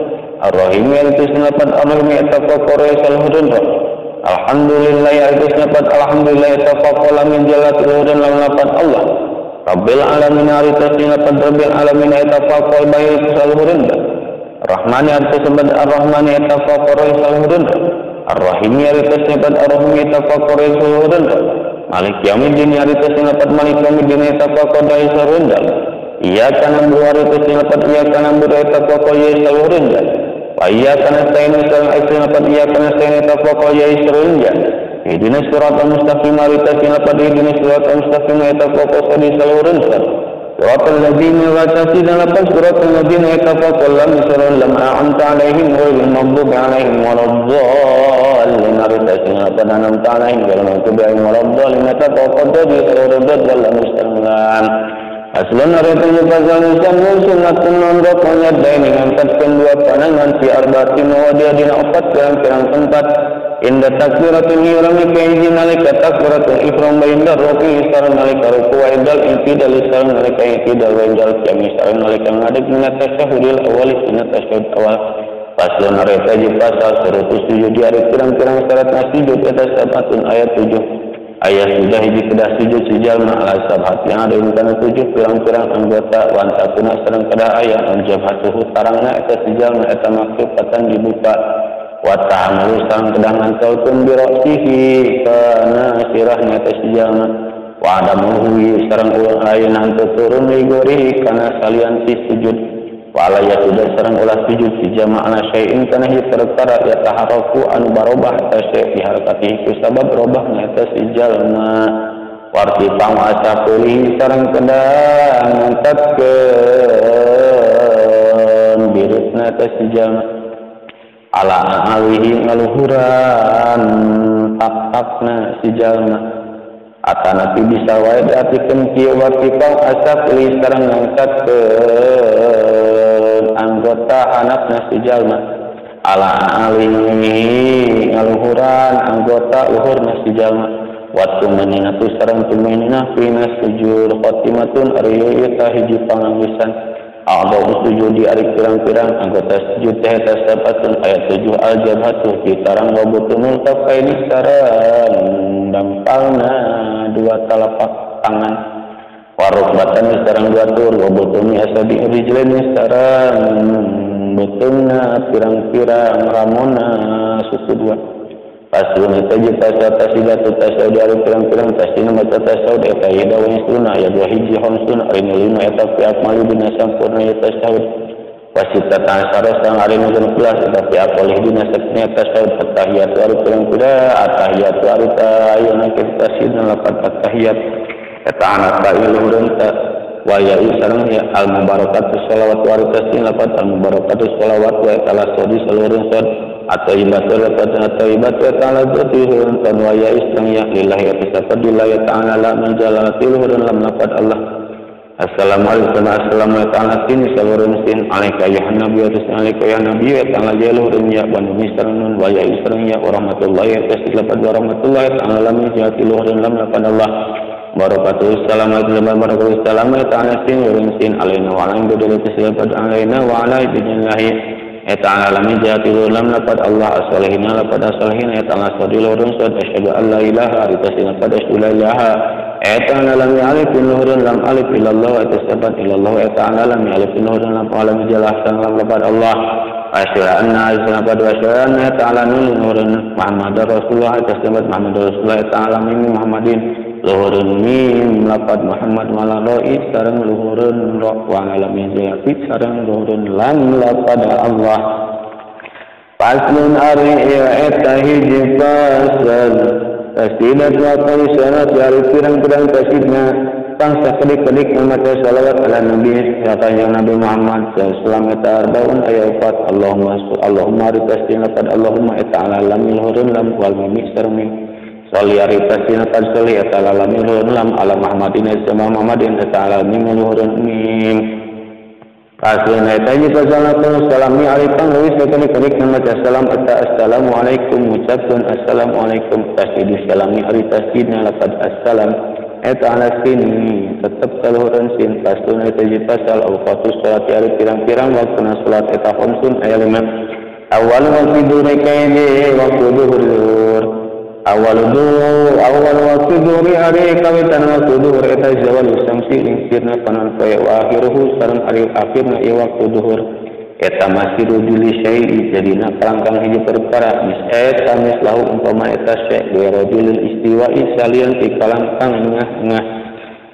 ar-rahim itu sinapan ar-rahim etafaqul ilal hurinlah alhamdulillah itu sinapan alhamdulillah etafaqul lamin jalatul hurinlah lapan Allah rabbil alamin itu sinapan rabbil alamin etafaqul bayi ilal hurinlah ar-rahman itu sinapan ar-rahman etafaqul ilal hurinlah ar-rahim itu sinapan ar-rahim etafaqul ilal hurinlah malik yaumiddin itu sinapan malik yaumiddin etafaqul ilal hurinlah iya kana buari kesinapat iya kana buari tafaqul ya salurinja wa iya kana sayin kesinapat iya kana sayin tafaqul ya salurinja ihdinas siratal mustaqim kesinapat ihdinas siratal mustaqim tafaqul ya salurinja siratal ladzina wa tasdidalapan siratal ladzina tafaqul lam lam a'amta alaihim ghairil maghdubi alaihim waladdallin kesinapat an'amta alaihim ghairil maghdubi alaihim waladdallin tafaqul ya salurinja wal muslimin aslun aretinya pasal nisan sunnatun nondok menyadai dengan dua panangan si arba'ati mawadiyah dina 4 pirang tempat inda takbiratul ihram kaiji nalika takbiratul ihram inda ruku sareng nalika ruku wa indal i'tidal sareng nalika i'tidal wa indal qiyam sareng nalika ngadeg minat tasyahudil awal minat tasyahud awal paslon areta ji pasal 107 di ari pirang-pirang syarat sujud atas sabatun ayat 7 ayat sudah hiji kedah sujud sejalma ala sabat yang ada kana 7 pirang-pirang anggota wantakuna sareng kedah ayat anjabatuhu tarangna eta sejalma eta maksudatan dibuka wa ta'amalu sang kedangan kautun biroksihi kana sirahnya atas jalma wa adamuhu sareng ulah lain hantu turun ligori kana salian si sujud wa ala yasudah sareng ulah sujud si jama'ana syai'in kana hi perkara ya taharaku anu barobah tasy fi harakatihi ku sabab robahna atas jalma warti pangasa pulih sareng kedang ngantatkeun birutna atas jalma ala alihi ngaluhuran tak-takna si jalma atana pi bisa wae diartikeun kieu wartifal asap li sareng ngangkatkeun anggota hanapna si jalma ala alihi ngaluhuran anggota luhurna si jalma wa tumaninatu sareng tumaninah pina sujud khatimatun ari ieu hiji panganggisan A'adhu sujud di ari pirang-pirang anggota sujud teh tasabatun ayat 7 al-jabhatu kitarang wa butunul kafaini sareng dampalna dua telapak tangan warukbatan sareng dua tur wa butuni asabi rijlaini sareng butungna pirang-pirang ramona suku dua pasun taji pasal tasidatu tasawud dari pirang-pirang tasina baca tasawud eta ida wa instruna ya dua hiji khamsun ari lima eta piak mali dina sampurna ya tasawud wasita tansara sang ari nu 11 eta piak oleh dina saknya tasawud tahiyat ari pirang-pirang atahiyat ari ayana kita tasidna lapat tahiyat eta anak ilurun ta wa ya sareng ya al mubarakatuh shalawat wa tasbih lapat al mubarakatuh shalawat wa ta'ala sodi seluruh sad atau ibadah ta'ala bertihun dan waya istang ya lillahi atasafadillah ya ta'ala la menjalatil hurun lam nafad Allah assalamualaikum assalamualaikum sini seluruh sin alaika ya nabi atas alaika ya nabi ya ta'ala jalurun ya banu misrun waya istang ya warahmatullahi warahmatullahi ta'ala la menjalatil hurun lam nafad Allah barakatuh assalamualaikum warahmatullahi wabarakatuh ta'ala sin alaina wa alaina bidalika silapat alaina wa ala bidnillahi ta'ala lam jatilu lam lapat Allah as-salihina lapat as-salihina ta'ala sadilurun sad asyhadu an la ilaha illallah lapat asyhadu la ilaha ta'ala lam ya'alif nuhurun lam alif illallah atasabat illallah ta'ala lam ya'alif nuhurun lam alam jelaskan lam lapat Allah asyhadu anna lapat asyhadu anna ta'ala nuhurun Muhammadar Rasulullah atasabat Muhammadar Rasulullah ta'ala mim Muhammadin luhurun mim lapat Muhammad malaloi sareng luhurun ro wa alamin zati sareng luhurun lam lapat Allah paslun ari eta hiji pasal tasidat wa qaisanat dari pirang-pirang tasidna tangsa kedik-kedik memaca salawat ala nabi ya kanjeng Nabi Muhammad sallallahu alaihi wasallam Allahumma ritasina qad Allahumma ta'ala lam luhurun lam wal mim sareng Soli aritasina tad soli ta'ala lam luhurun lam ala Muhammadin sama Muhammadin ta'ala mim luhurun mim Aslinya tadi pasalatul salami alaikum lewis kedik-kedik membaca salam assalamualaikum ucapkan assalamualaikum tasdid salami aritasina lafaz assalam ta'ala sini tetap kaluhuran sin paslun tadi pasal awqatus salat ari pirang-pirang waktu salat eta khamsun aya 5 awal waktu duhur kaini waktu duhur awal waktu duhur hari kawitan waktu duhur eta zawal samsi lingsirna panan poe wa akhiruhu sareng ari akhirna ieu waktu duhur eta masih rujuli syai jadina kalangkang hiji perkara mis eta mislahu umpama eta syai wa rajulil istiwa'i salian ti kalangkang ngah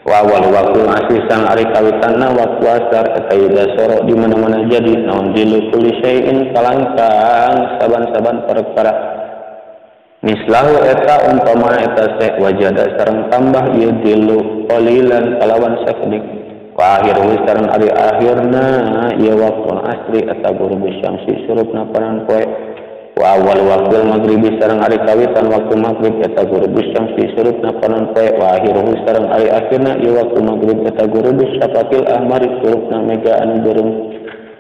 wa awal waktu asih sang ari kawitanna waktu asar eta ida soro di mana-mana jadi naon dilu kulli syai'in kalangkang saban-saban perkara mislahu eta umpama eta se wajada sareng tambah ieu dilu qalilan kalawan sakedik wa akhiru sareng ari akhirna ieu waktu asri eta gurubus syamsi surupna panan poe wa awal waktu maghribi sareng ari kawitan waktu maghrib eta gurubus syamsi surupna panan poe wa akhiru sareng ari akhirna ieu waktu maghrib eta gurubus syafaqil ahmar surupna mega anu beureum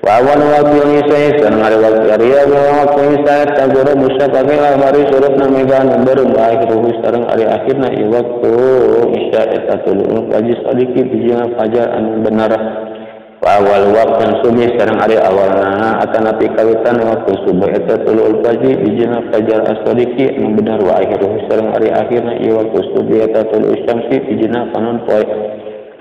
wa awan waktu Isa sareng ari waktu Arya waktu Isa tagoro musa pakai lamari surat namega number akhir sareng ari akhirna ieu waktu Isa eta tuluy wajib sedikit jeung fajar anu benar wa awal waktu subuh sareng ari awalna atanapi kawitan waktu subuh eta tuluy wajib jeung fajar as-sadiqi anu benar wa akhir sareng ari akhirna ieu waktu subuh eta tuluy syamsi jeung panon poe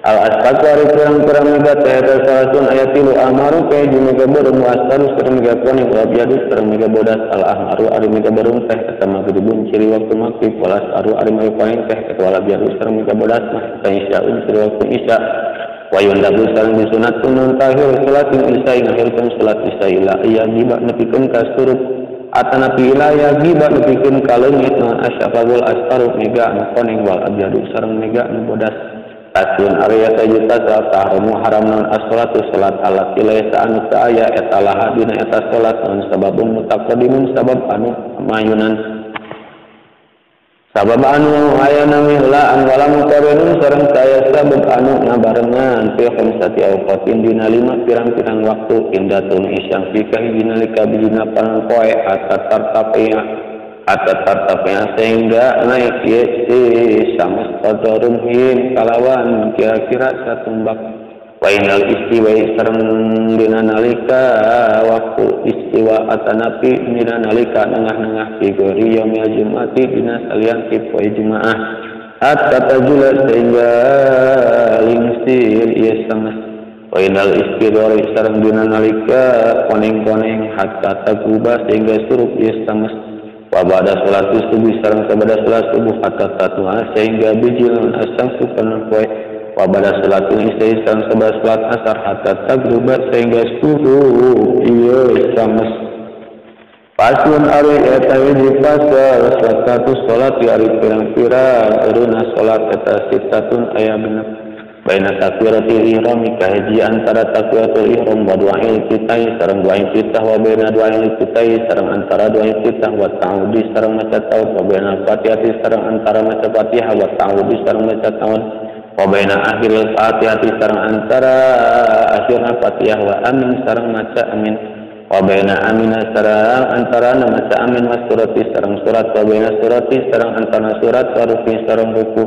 al-asfatu ari perang-perang mega teheta salasun ayat 3 amaru kaya di mega berung wastaru sareng mega kuning wa biadus sareng mega bodas al-ahmaru ari mega berung teh eta maghribun ciri waktu maghrib walas aru ari mega kuning teh eta wala biadus sareng mega bodas mah isyaun ciri waktu isya wa yundabu sareng disunatkeun tahir salatin isya ngahirkeun salat isya ila iya giba nepikeun ka surup atanapi ila ya giba nepikeun ka leungit naon asyafagul astaru mega anu kuning wal biadus sareng mega anu bodas Asun Arya tajuta saat tahramu haram non as-salatu salat alat ilaysa anu ta'aya etalaha dina eta salat non sababun mutaqadimun sabab anu mayunan sabab anu ayana mihla an wala muqarinun sareng saya sabab anu ngabarengan fi khamsati awqatin dina 5 pirang-pirang waktu indatun isyam fi kahidina likabidina panon poe atat-tartapnya sehingga naik si samas qadarun him kalawan kira-kira satumbak wa inal istiwa sareng dina nalika waktu istiwa atanapi dina nalika nengah-nengah fi gori yaumil jumati dina salian ti poe jumaah hatta tajula sehingga lingsir ieu samas wa inal istidor sareng dina nalika koneng-koneng hatta taguba sehingga surup ieu samas wa ba'da salat subuh sareng sabada salat subuh hatta tatwa sehingga bijil asang sukan poe wa ba'da salat isya sareng sabada salat asar hatta tagruba sehingga subuh ieu sames pasun ari eta di pasal salat salat di ari pirang-pirang uruna salat eta sitatun aya bener baina takbiratul ihram kahiji antara takbiratul ihram wa du'ail kitai sareng du'ail kitah wa baina du'ail kitai sareng antara du'ail kitah wa ta'awudi sareng maca ta'awud wa baina fatihati sareng antara maca fatihah wa ta'awudi sareng maca ta'awud wa baina akhiril fatihati sareng antara akhirna fatihah wa amin sareng maca amin wa baina amina sareng antara maca amin wa surati sareng surat wa baina surati sareng antara surat wa ruku sareng ruku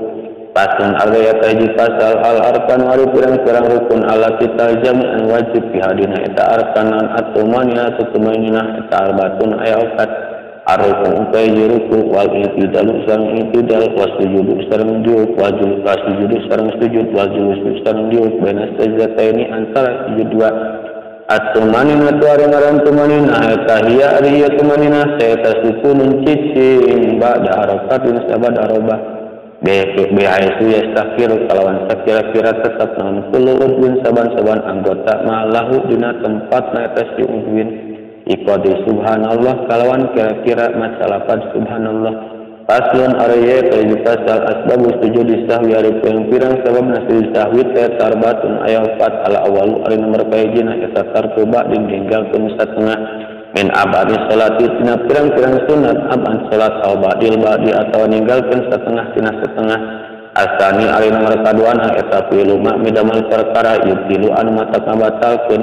pasun arya taji pasal al-arkan wari pirang-pirang rukun ala kita jami'an wajib bihadina eta arkanan at-tumanina tutumanina eta arbatun ayakat arukun ukai juruku wal itidalu sarang itidal wasujudu sarang diuk wajul wasujudu sarang sujud wajul sarang diuk baina sajdatayni antara sujud dua at-tumanina tuari ngaran tumanina eta hiya ariya tumanina sayata sukunun cicing ba'da harakatin sabada arobah Bihaisu yastakir kalawan sakira-kira tetap namun kullu udwin saban-saban anggota malahu dina tempat naetas di udwin ikodi subhanallah kalawan kira-kira maca lafaz subhanallah paslun araya kayu pasal asbabu sujud sahwi ari pirang sabab nasih sahwi tarbatun ayat 4 ala awalu ari nomor kayjina eta tarkuba ditinggalkeun satengah min abadi salati tina pirang-pirang sunat aban salat al-ba'dil ba'di atau ninggalkeun setengah tina setengah asani ari nomor kaduana eta pilu mak midamal perkara yutilu anu matak ngabatalkeun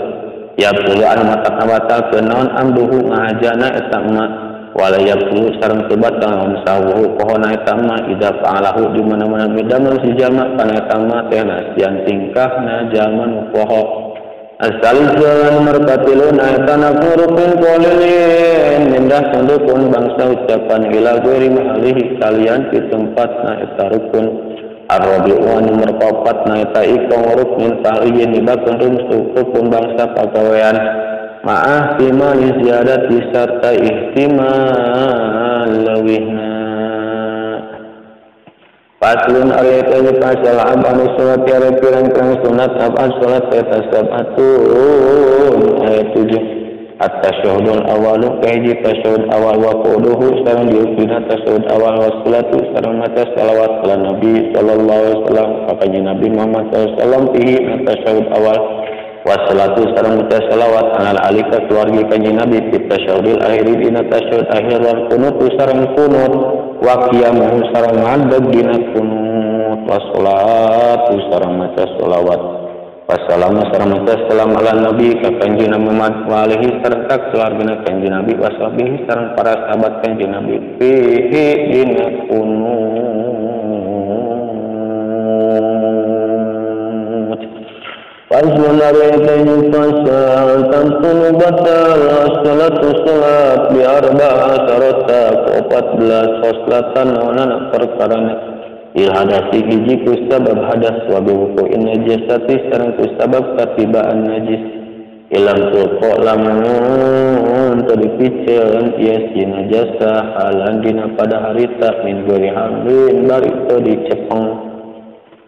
ya pilu anu matak ngabatalkeun naon amduhu ngahajana eta mak wala yaqulu sareng tobat naon sawuhu pohona eta mak ida fa'alahu di mana-mana midamal si jalma kana eta mak teh nasian tingkahna jalma nu poho asal nomor 40 naikana kurupin kolilin mindah sundukun bangsa ucapan ila guri mahalihi kalian di tempat naikta rukun ar-rabi'u nomor 4 naikta ikong rukmin ta'liyin ibakun rukun bangsa pagawean ma'ah timani ziyadat diserta ihtimal lawihna paslun ari eta pasal abanu salat tiare pirang-pirang sunat abad salat eta sabatun ayat 7 at-tasyahudul awalu kahiji tasyahud awal wa quduhu sareng diupina tasyahud awal wa salatu sareng maca selawat ala nabi sallallahu alaihi wasallam kapanji nabi Muhammad sallallahu alaihi wasallam pihi tasyahud awal wa salatu sareng maca selawat ala alika keluarga kanjeng nabi tasyahudil akhir dina tasyahud akhir wal qunut sareng qunut wa qiyamuhu sareng ngadeg dina qunut wa salatu sareng maca selawat Wassalamu sareng salam ala nabi ka kanjeng Muhammad wa alihi sareng keluarga kanjeng Nabi washabihi sareng para sahabat kanjeng Nabi fihi dina kunut Fazlun arayatayni fasal tampunu batal salatu salat bi arba'a sarata 14 khoslatan naonana perkarana ilhadasi hiji ku sabab hadas wa biwuku'in najasati sareng ku sabab katibaan najis ilam tulko lamun tadipiceun ieu si najasa halan dina pada harita min gori hamlin bari teu dicepeng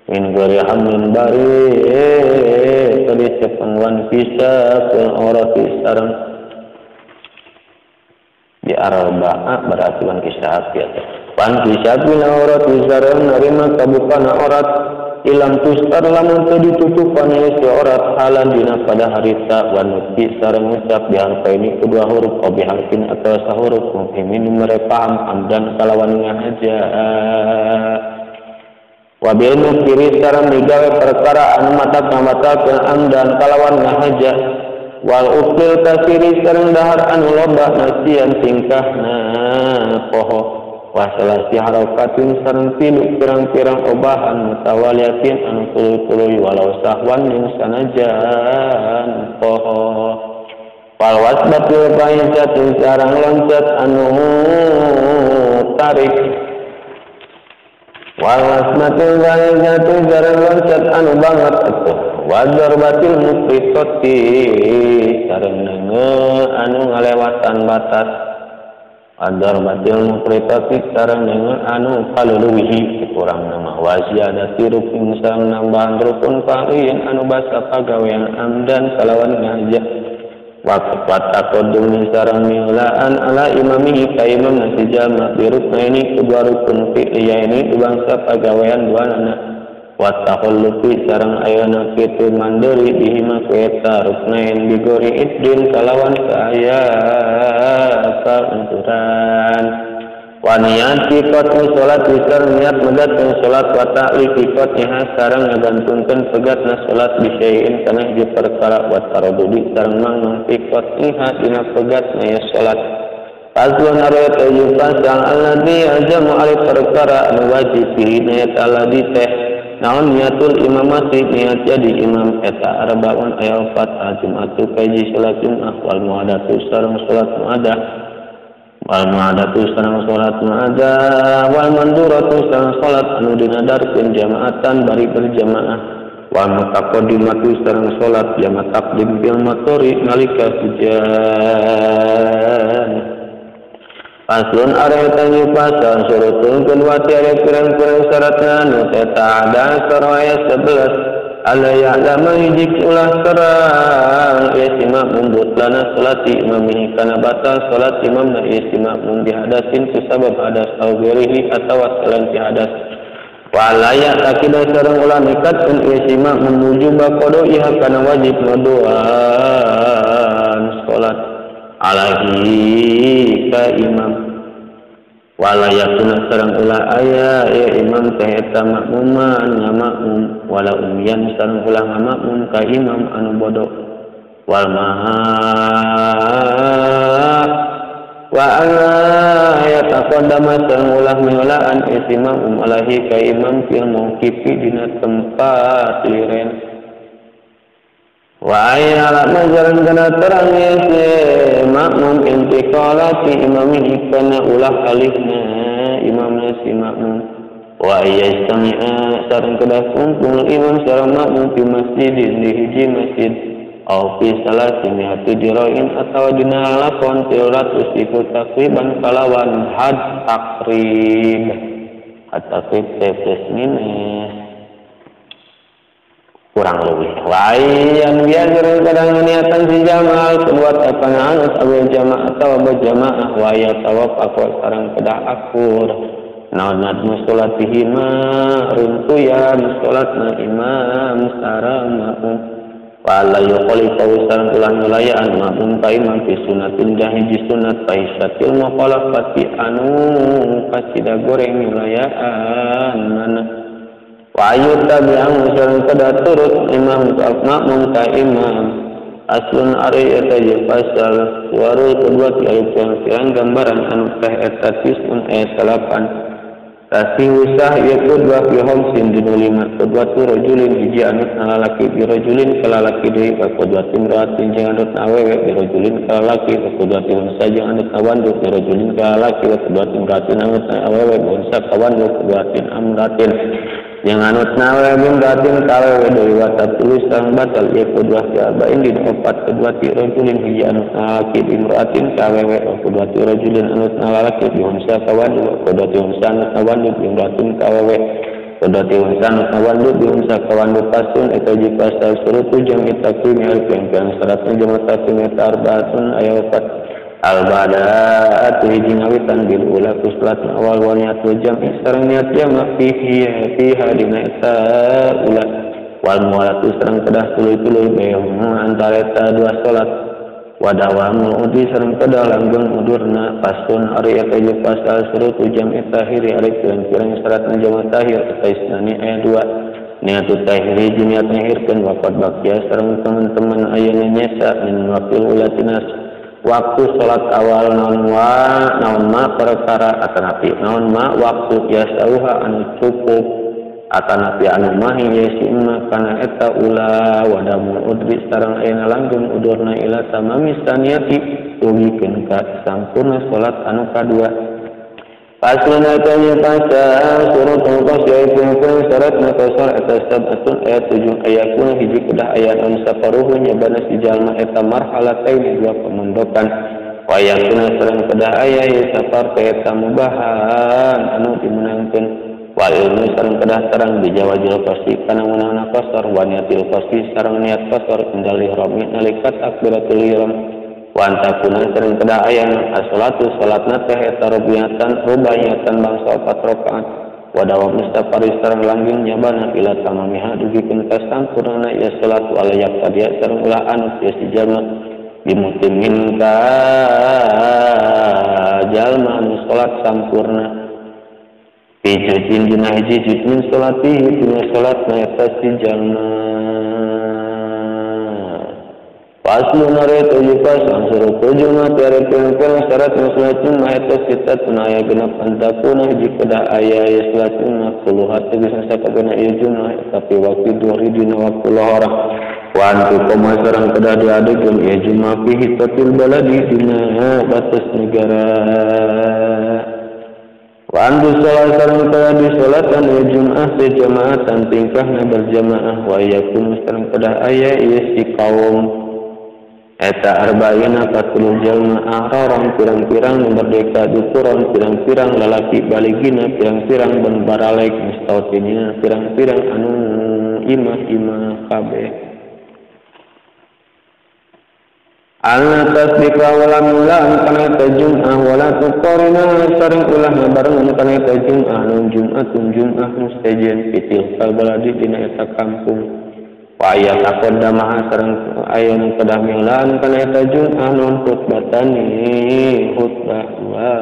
min gori hamlin bari teu dicepeng wan pisah kul orati sareng di arba'a berarti wan kisah ya pan kisah bina orat sareng narima kabukana orat ilam tustar lamun teu ditutupan si orat halan dina pada harita wanuti sareng ngucap biharpa ini kedua huruf o biharfin atau sahuruf muhimin mere paham amdan kalawan ngahaja wabil mukiri sareng digawe perkara anu matak-matakeun amdan kalawan ngahaja wal ukil kasiri sareng dahar anu loba nasian tingkahna poho wasalasi harokatin sareng tilu pirang-pirang obahan mutawaliatin anu tuluy-tuluy walau sahwan yang sanajan poho walwas batil baizatin sareng loncat anu tarik walwas batil baizatin sareng loncat anu banget atuh wadar batil mufritoti sareng anu ngalewatan batas adar batil mufritati sareng anu kaluluwihi kurang nama wasiadati rukun sareng nambahan rukun fa'in anu basa pagawean amdan kalawan ngaja waqat taqaddum sareng milaan ala imamihi ka imam nasi jama' biruknaini kedua rukun fi'liyaini bangsa pagawean duanana wa takhallufi sareng ayana kitu mandiri bihima kueta ruknain bigori iddin kalawan saya kaunturan wa niyati qat'i salat sareng niat medatkeun salat wa ta'liqi qat'iha sareng ngagantungkeun pegatna salat bisaein kana hiji perkara wa taradudi sareng mangmang fi qat'iha dina pegatna ya salat Fazlun arayat pasang alladhi ajamu alif perkara anu wajib fihi niat alladhi teh naon niatul imam masih niat jadi imam eta arbaun ayat jumatu kaji salat jumat wal muadatu sareng salat muadah wal muadatu sareng salat muadah wal manduratu sareng salat anu dinadarkeun jamaatan bari berjamaah wal mutaqaddimatu sareng salat jama' taqdim bil matori nalika hujan Paslon arayatani pasal surutun kedua tiada pirang-pirang syaratna nu teta ada saraya 11 ala ya'lama hijik ulah sarang yasima mumbut lana salati imamihi kana batal salat imamna yasima mumbi hadasin kusabab hadas au gerihi atau selain ti hadas walaya takidah sarang ulah nikatun yasima memujuba kodo iha kana wajib ngadoan salat alahi ka imam walayakuna sareng ulah aya ya imam teh eta makmuman ngamakmum wala umyan sareng ulah ngamakmum ka imam anu bodoh wal maha wa ya taqaddama sareng ulah meulaan imam alahi ka imam fil mauqifi dina tempat liren wa ayya ala majaran kana terang yase makmum intiqalati imamihi kana ulah alihna imamna si makmum wa ayya istami'a sareng kedah kumpul imam sareng makmum fi masjidin di hiji masjid au fi salati mi'ati dirain atawa dina lakon 300 ikut takriban kalawan had takrib tetes minus kurang lebih lain biar kadang niatan si jamaah buat apa nganut abu jamaah atau abu jamaah waya tawaf aku sarang kedah akur naonat musolatihima runtuyan solatna imam sarang makmum wala yuqali pausan ulang wilayaan makmum ka imam fi sunatin jahiji sunat faisatil mukhalafati anu kasida goreng wilayaan mana wa ayu tabi'an sareng kedah turut imam makmum ka imam. Aslun ari eta ye pasal suara kedua ti ayat yang gambaran anu teh eta tisun ayat 8 tasih usah ya kedua fi hamsin dinu 5 kedua tu rajulin hiji anut lalaki bi rajulin kalalaki deui ka kedua timratin jeung anut awewe bi rajulin kalalaki ka kedua timsa jeung anut awandu bi rajulin kalalaki ka kedua timratin anut awewe bonsa kawandu kedua tim amratin yang anut nawe bin batin kawe deui watat tulis sang batal ya kedua fi arba'in din opat kedua ti rajulin hiji anut lalaki imra'atin kawe kedua ti rajulin anut lalaki bi unsa kawandu kedua ti unsa anut kawandu bi imra'atin kawe kedua ti unsa anut kawandu bi unsa kawandu pasun eta ji pasal surutu jam itakim alif yang syaratna jam takim arba'atun aya opat al-bada'at hiji ngawitan bil ula kuslat awal wa niat jam sareng niat jama fiha dina eta ula wal mualatu sareng kedah tuluy-tuluy beung antara eta dua salat wadawamul udi sareng kedah langgeng udurna pasun ari eta je pasal surut jam tahiri ari pirang-pirang syaratna jama tahir eta isnani aya 2 niat tahiri niat nahirkeun waqad baqiya sareng teman-teman ayeuna nyesa min waqtil ulatinas waktu salat awal naon ma perkara atanapi naon ma waktu biasauha anu cukup atanapi anu mah yesimna kana eta ula wadamul udri sareng ayeuna langgeng udurna ila tamami saniyati tugikeun ka sampurna salat anu kadua paslana tanya pasal surat tangkos yaitu syaratna kasar eta sabatun ayat 7 ayatuna hiji kedah ayat anu saparuhu nyabana si jalma eta marhalatain dua pemondokan wa ayatuna sareng kedah aya ye sapar eta mubahan anu dimenangkeun wal ilmu sareng kedah sareng dijawajil pasti kana meunangna kasar wa niatil pasti sareng niat kasar indal ihram nalikat akbaratul ihram wa antakuna sareng kedah aya as-salatu salatna teh eta rubaiyatan bangsa 4 rakaat wa dawam mustaqari sareng langgeng nyabana ila tamamiha dugikeun ka sampurna ya salatu alayak tadiya sareng ulah anu ya si jalma dimutimin ka jalma anu salat sampurna pijujin dina hiji juzmin salatihi dina salatna eta si jalma Paslu nare tujuh pasang suruh tujuh mati ada pirang-pirang syarat muslatun maheta sita tunaya genap antakuna jika ayah ya selatun puluhat bisa sakabena iya jumlah tapi waktu 2 dina waktu lohora wantu koma sarang kedah diadegan iya jumlah pihi tatil baladi dina batas negara wantu salat sarang kedah di salatan iya jumlah sejamaatan tingkahnya berjamaah wa yakun sarang kedah ayah iya si kaum eta arba'ina patul jalma ahraram pirang-pirang merdeka dukuran pirang-pirang lalaki baligina pirang-pirang ban baralek mustautinina pirang-pirang anu imah kabeh alna tasbika wala mulan kana tajum'ah wala tuqarina sareng ulah ngabarengan kana tajum'ah nun jum'ah mustajian fitil baladi dina eta kampung wa ayat aqaddamah sareng ayat kedah milan kana eta jum'ah non khutbatani khutbah wa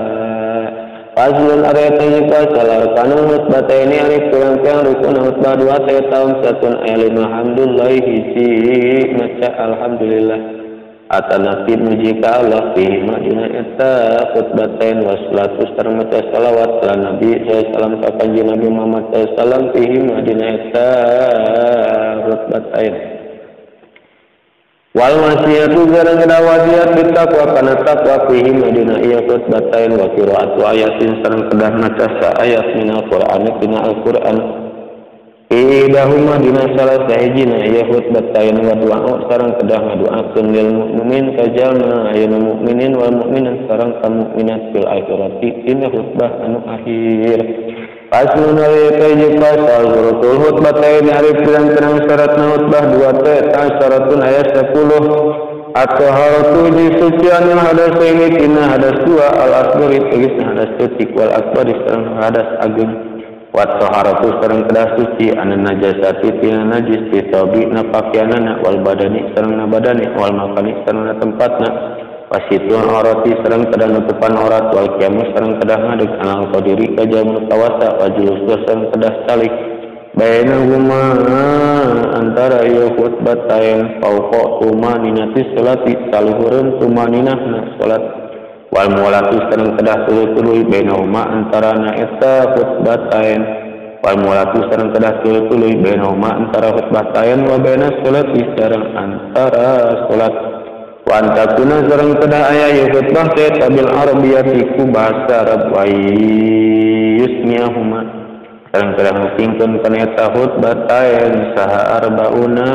fazlun areta pasal kana khutbah ini ari pirang-pirang rukun khutbah 2 tahun satun alhamdulillah hiji maca alhamdulillah atanapi muji ka Allah fi madina eta khutbatain wa salatu sareng maca selawat ala nabi sallallahu ka kanjeng Nabi Muhammad sallallahu fi madina eta khutbatain wal wasiyatu garang wasiat bitakwa kana takwa fi madina iya khutbatain wa qiraatu ayatin sareng kedah maca ayat minal Qur'an dina Al-Qur'an idahuma dina salah sahijina ya khutbatain wa du'a sareng kedah ngaduakeun lil mukmin ka jalma ayeuna mukminin wal mukminat sareng ka mukminat fil akhirati dina khutbah anu akhir pasun ari kaji pasal suratul khutbatain ari pirang-pirang syaratna khutbah 2 teh syaratun ayat 10 at-taharatu di sucian hadas ini tina hadas 2 al-asghari tegasna hadas kecil wal akbar sareng hadas ageung wa taharatu sareng kedah suci an najasati tina najis fi tawbina pakaianana wal badani sareng badani wal makani sareng tempatna wasitun aurati sareng kedah nutupan aurat wal qiyamus sareng kedah ngadeg anal qadiri ka jamu kawasa wa julus sareng kedah salik bainahuma antara ieu khutbatain fauqa tumaninatis salati saluhureun tumaninahna salat wal mulatu sareng kedah tuluy-tuluy bainahuma antarana eta khutbatain wal mulatu sareng kedah tuluy-tuluy bainahuma antara khutbatain wa baina salati sareng antara salat wa antakuna sareng kedah aya ieu khutbah teh bil arabiyati ku bahasa Arab wa yusmi'ahuma sareng kedah ngupingkeun kana eta khutbatain saha arbauna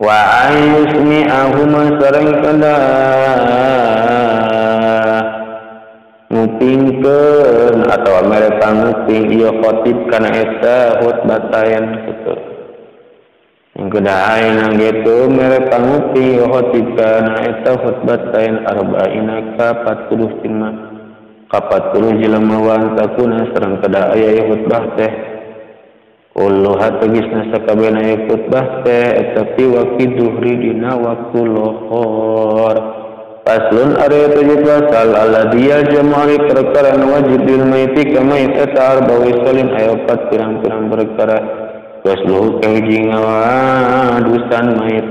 wa yusmi'ahuma sareng kedah ngupingkeun atau mereka nguping ieu khatib kana eta khutbatain kitu yang kedah ayeuna kitu mereka nguping ieu khatib kana eta khutbatain arba'ina ka 40 jilma ka 40 jelema wa takuna sareng kedah aya ieu khutbah teh ulluha tegisna sakabehna ieu khutbah teh eta fi waqti zuhri dina waktu lohor paslun ari teh pasal alladzi jama'ri perkara wajib bil maiti kama eta arba'i salin aya 4 pirang-pirang perkara wasluhu kahiji ngawadusan mayit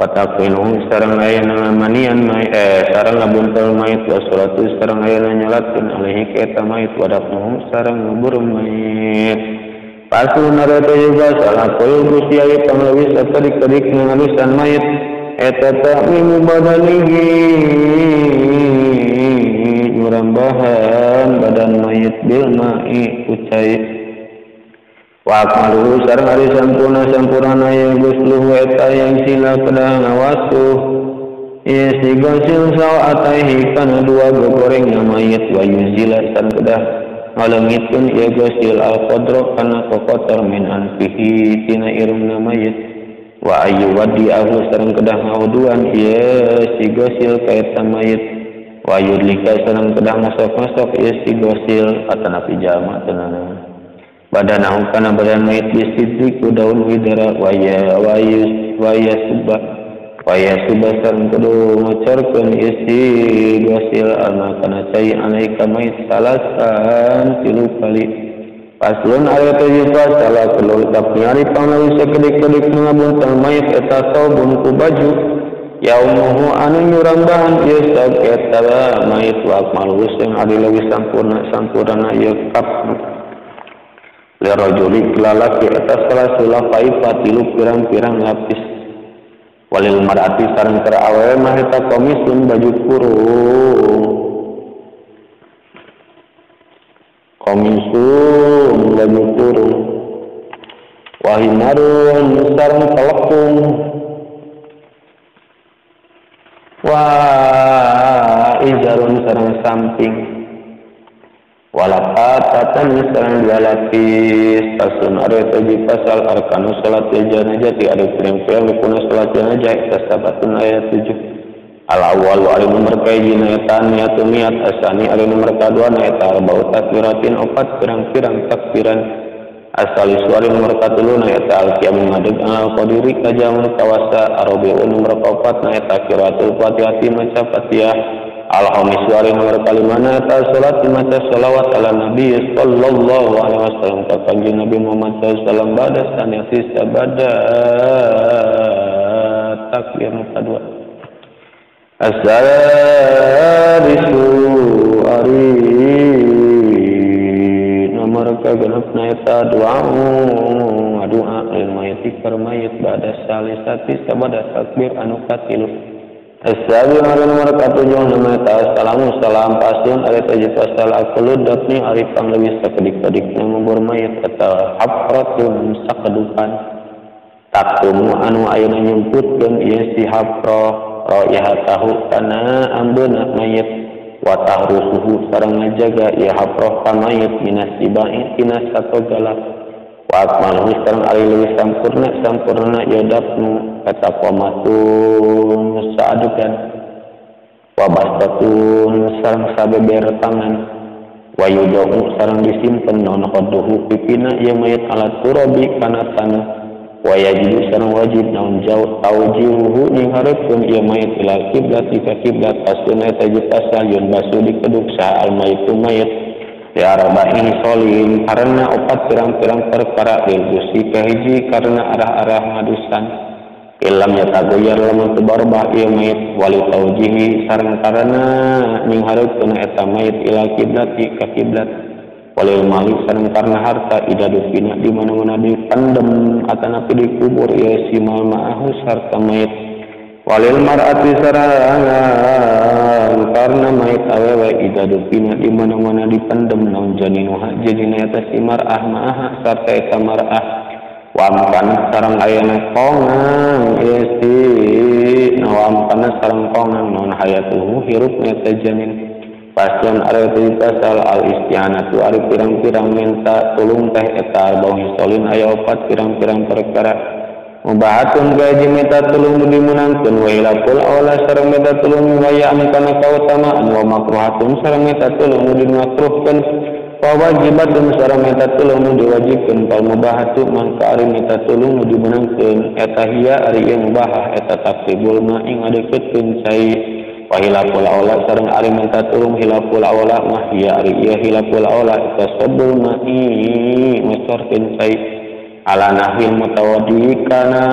watakwinu sareng aya namanian mayit sareng ngabuntel mayit wa salatu sareng aya nyalatkeun alaihi ka eta mayit wadafnuhu sareng ngubur mayit paslun ari teh salah poe Gusti aya panglawis sakedik-kedik ngalusan mayit eta ta'mimu badanihi nyurambahan badan mayit bil ma'i ucai wa akmalu sareng ari sampurna ya gusluhu eta yang sila kedah ngawasuh istigosil sawataihi kana dua gogorengna mayit wa yuzila sareng kedah ngalengitkeun ieu gosil al-qadra kana kokotor min anfihi tina irungna mayit wa ayu wadi aku sareng kedah ngauduan ieu si gosil ka eta mayit wa yudlika sareng kedah masok-masok ieu si gosil atana pijama teunana badanahu kana badan mayit bisidri ku daun widara wa ya subah sareng kudu ngocorkeun ieu si gosil alma kana cai alaika mayit salasan 3 kali paslun ari teh salah kelul tapi ari panglawi sakedik-kedik ngabuntel mayit eta saubun ku baju yaumuhu anu nyurambahan ieu saketa mayit wa akmalu sing ari leuwih sampurna ieu kap li rajuli lalaki eta salah sulafai patilu pirang-pirang lapis walil mar'ati sareng keur awewe mah eta komisun baju kurung komisun baju kurung wahimarun sareng telekung wa izarun sareng samping walapatatan sareng dua lapis pasun ari teh pasal arkanu salat janazah ti ada pirang-pirang rukun salat janazah eta sabatun ayat 7 al-awwal ari nomor kahiji eta niat asani ari nomor kadua eta arba'u takbiratin 4 pirang-pirang takbiran asal suari nomor katulu eta al-qiyam ngadeg al-qadiri kajamun kawasa arabiun nomor 4 eta qiraatul fatihah maca fatihah al-khamis suari nomor kalimana eta salat maca shalawat ala nabi sallallahu alaihi wasallam ka kanjeng Nabi Muhammad sallallahu alaihi wasallam bada saniyati sabada takbir kadua as-sadisu ari nomor kagenepna eta doa mayit keur mayit bada salisati sabada takbir anu katilu as-sabi ari nomor katujuh nama eta assalamu salam pasun ari teh pasal akulud dapni ari pangleuwih sakedik-kedikna ngubur mayit eta hafratun sakedupan takumu anu ayeuna nyumputkeun ieu si hafrah tahu kana ambeuna mayit wa tahrusuhu sareng ngajaga ieu hafrah ka mayit minas sibai tina satogala wa akmalu sareng ari leuwih sampurna ieu dapnu eta qomatun saadegan wa bastatun sareng sabeber tangan wa yudahu sareng disimpen naon qaduhu pipina ieu mayit alat turabi kana tanah wa yajibu sareng wajib naon jauh taujihuhu ningharepkeun ieu mayit ila kiblat ka kiblat asuna eta asal yun basu dikeduk saha al mayitu mayit ya arba'in solin karena opat pirang-pirang perkara ilgusi kahiji karena arah-arah ngadusan ilam yatagoyar lamun teu barubah ieu mayit wali taujihi sareng karena ninghareukeun eta mayit ila kiblati ka kiblat walil mali sareng karena harta idadupina di mana-mana dipendem atanapi dikubur ieu si mal ma'ahu sarta mayit walil mar'ati sareng karena mayit awewe idadupina di mana-mana dipendem naun janinuha jadina eta si mar'ah ma'aha sarta eta mar'ah wampan sareng ayana kongang isti wampan sareng kongang non hayatuhu hirupna eta janin pasun are teu pasal al isti'anatu ari pirang-pirang minta tulung teh eta arbau hisolin aya opat pirang-pirang perkara mubahatun gaji minta tulung dimunangkeun wa ilakul awla sareng minta tulung wayaan kana kautamaan wa makruhatun sareng minta tulung dimakruhkeun wa wajibatun sareng minta tulung diwajibkeun fal mubahatu mangka ari minta tulung dimunangkeun eta hiya ari ieu mubahah eta taktibul ma ing ngadeukeutkeun cai wa hilaful awla sareng ari minta tulung hilaful awla mah hiya ari ieu hilaful awla eta sabul ma ngocorkeun cai ala nahwil mutawaddi kana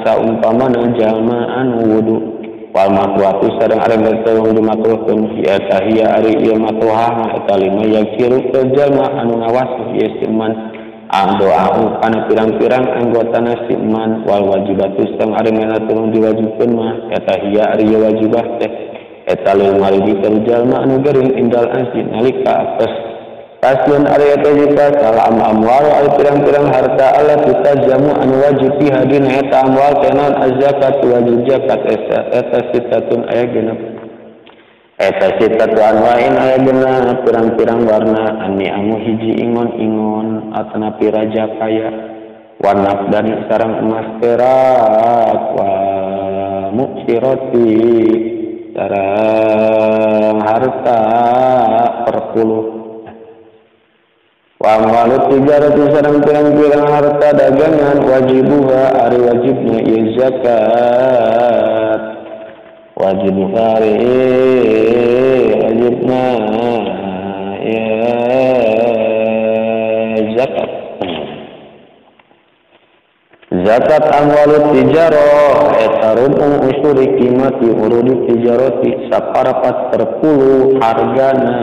saumpamana jalmaan wudu wal makruhatu sareng ari betulung dimakruhkeun ya tahiyya ari ieu makruhah eta lima yakiru ke jalma anu ngawasuh ieu siman doa kana pirang-pirang anggotana siman wal wajibatu sareng ari menatulung diwajibkeun mah ya tahiyya ari ieu wajibah teh eta lil maridi ke jalma anu gering indal azin nalika apes paslun ari eta jika salam amwal ari pirang-pirang harta Allah kita jamu anu wajib hadina eta amwal tenan az-zakat wajib zakat eta sitatun aya genep eta sitatu anwain aya genep pirang-pirang warna ani amu hiji ingon-ingon atanapi raja kaya warna dan sareng emas perak wa muksirati sareng harta perpuluh wa amalu tijaratu sareng pirang-pirang harta dagangan wajibuha ari wajibna ieu zakat wajibuha ari wajibna zakat zakat amwalu tijarah eta rubu usuri qimati urudi tijarati saparapat perpuluh hargana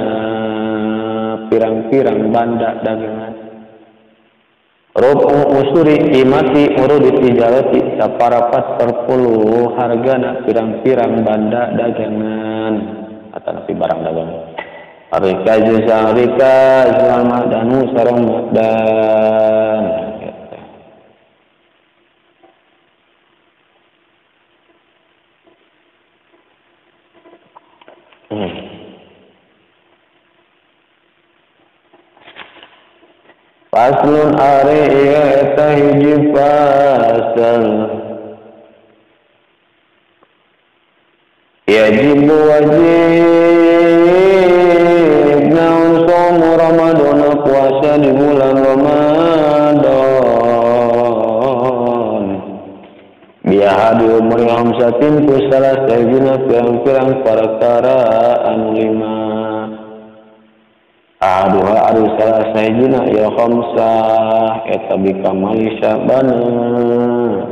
pirang-pirang banda dagangan rubu usuri qimati urudi tijarati saparapat perpuluh hargana pirang-pirang banda dagangan atanapi barang dagangan arika juzang rika selama danu sareng dan paslun ari ieu eta hiji pasal yajibu wajib naun somu Ramadan puasa di bulan Ramadan biahadi umur hamsatin ku salah sahijina pirang-pirang perkara anu lima aduha adu salah sahijina ya khamsah eta bikamali Sya'ban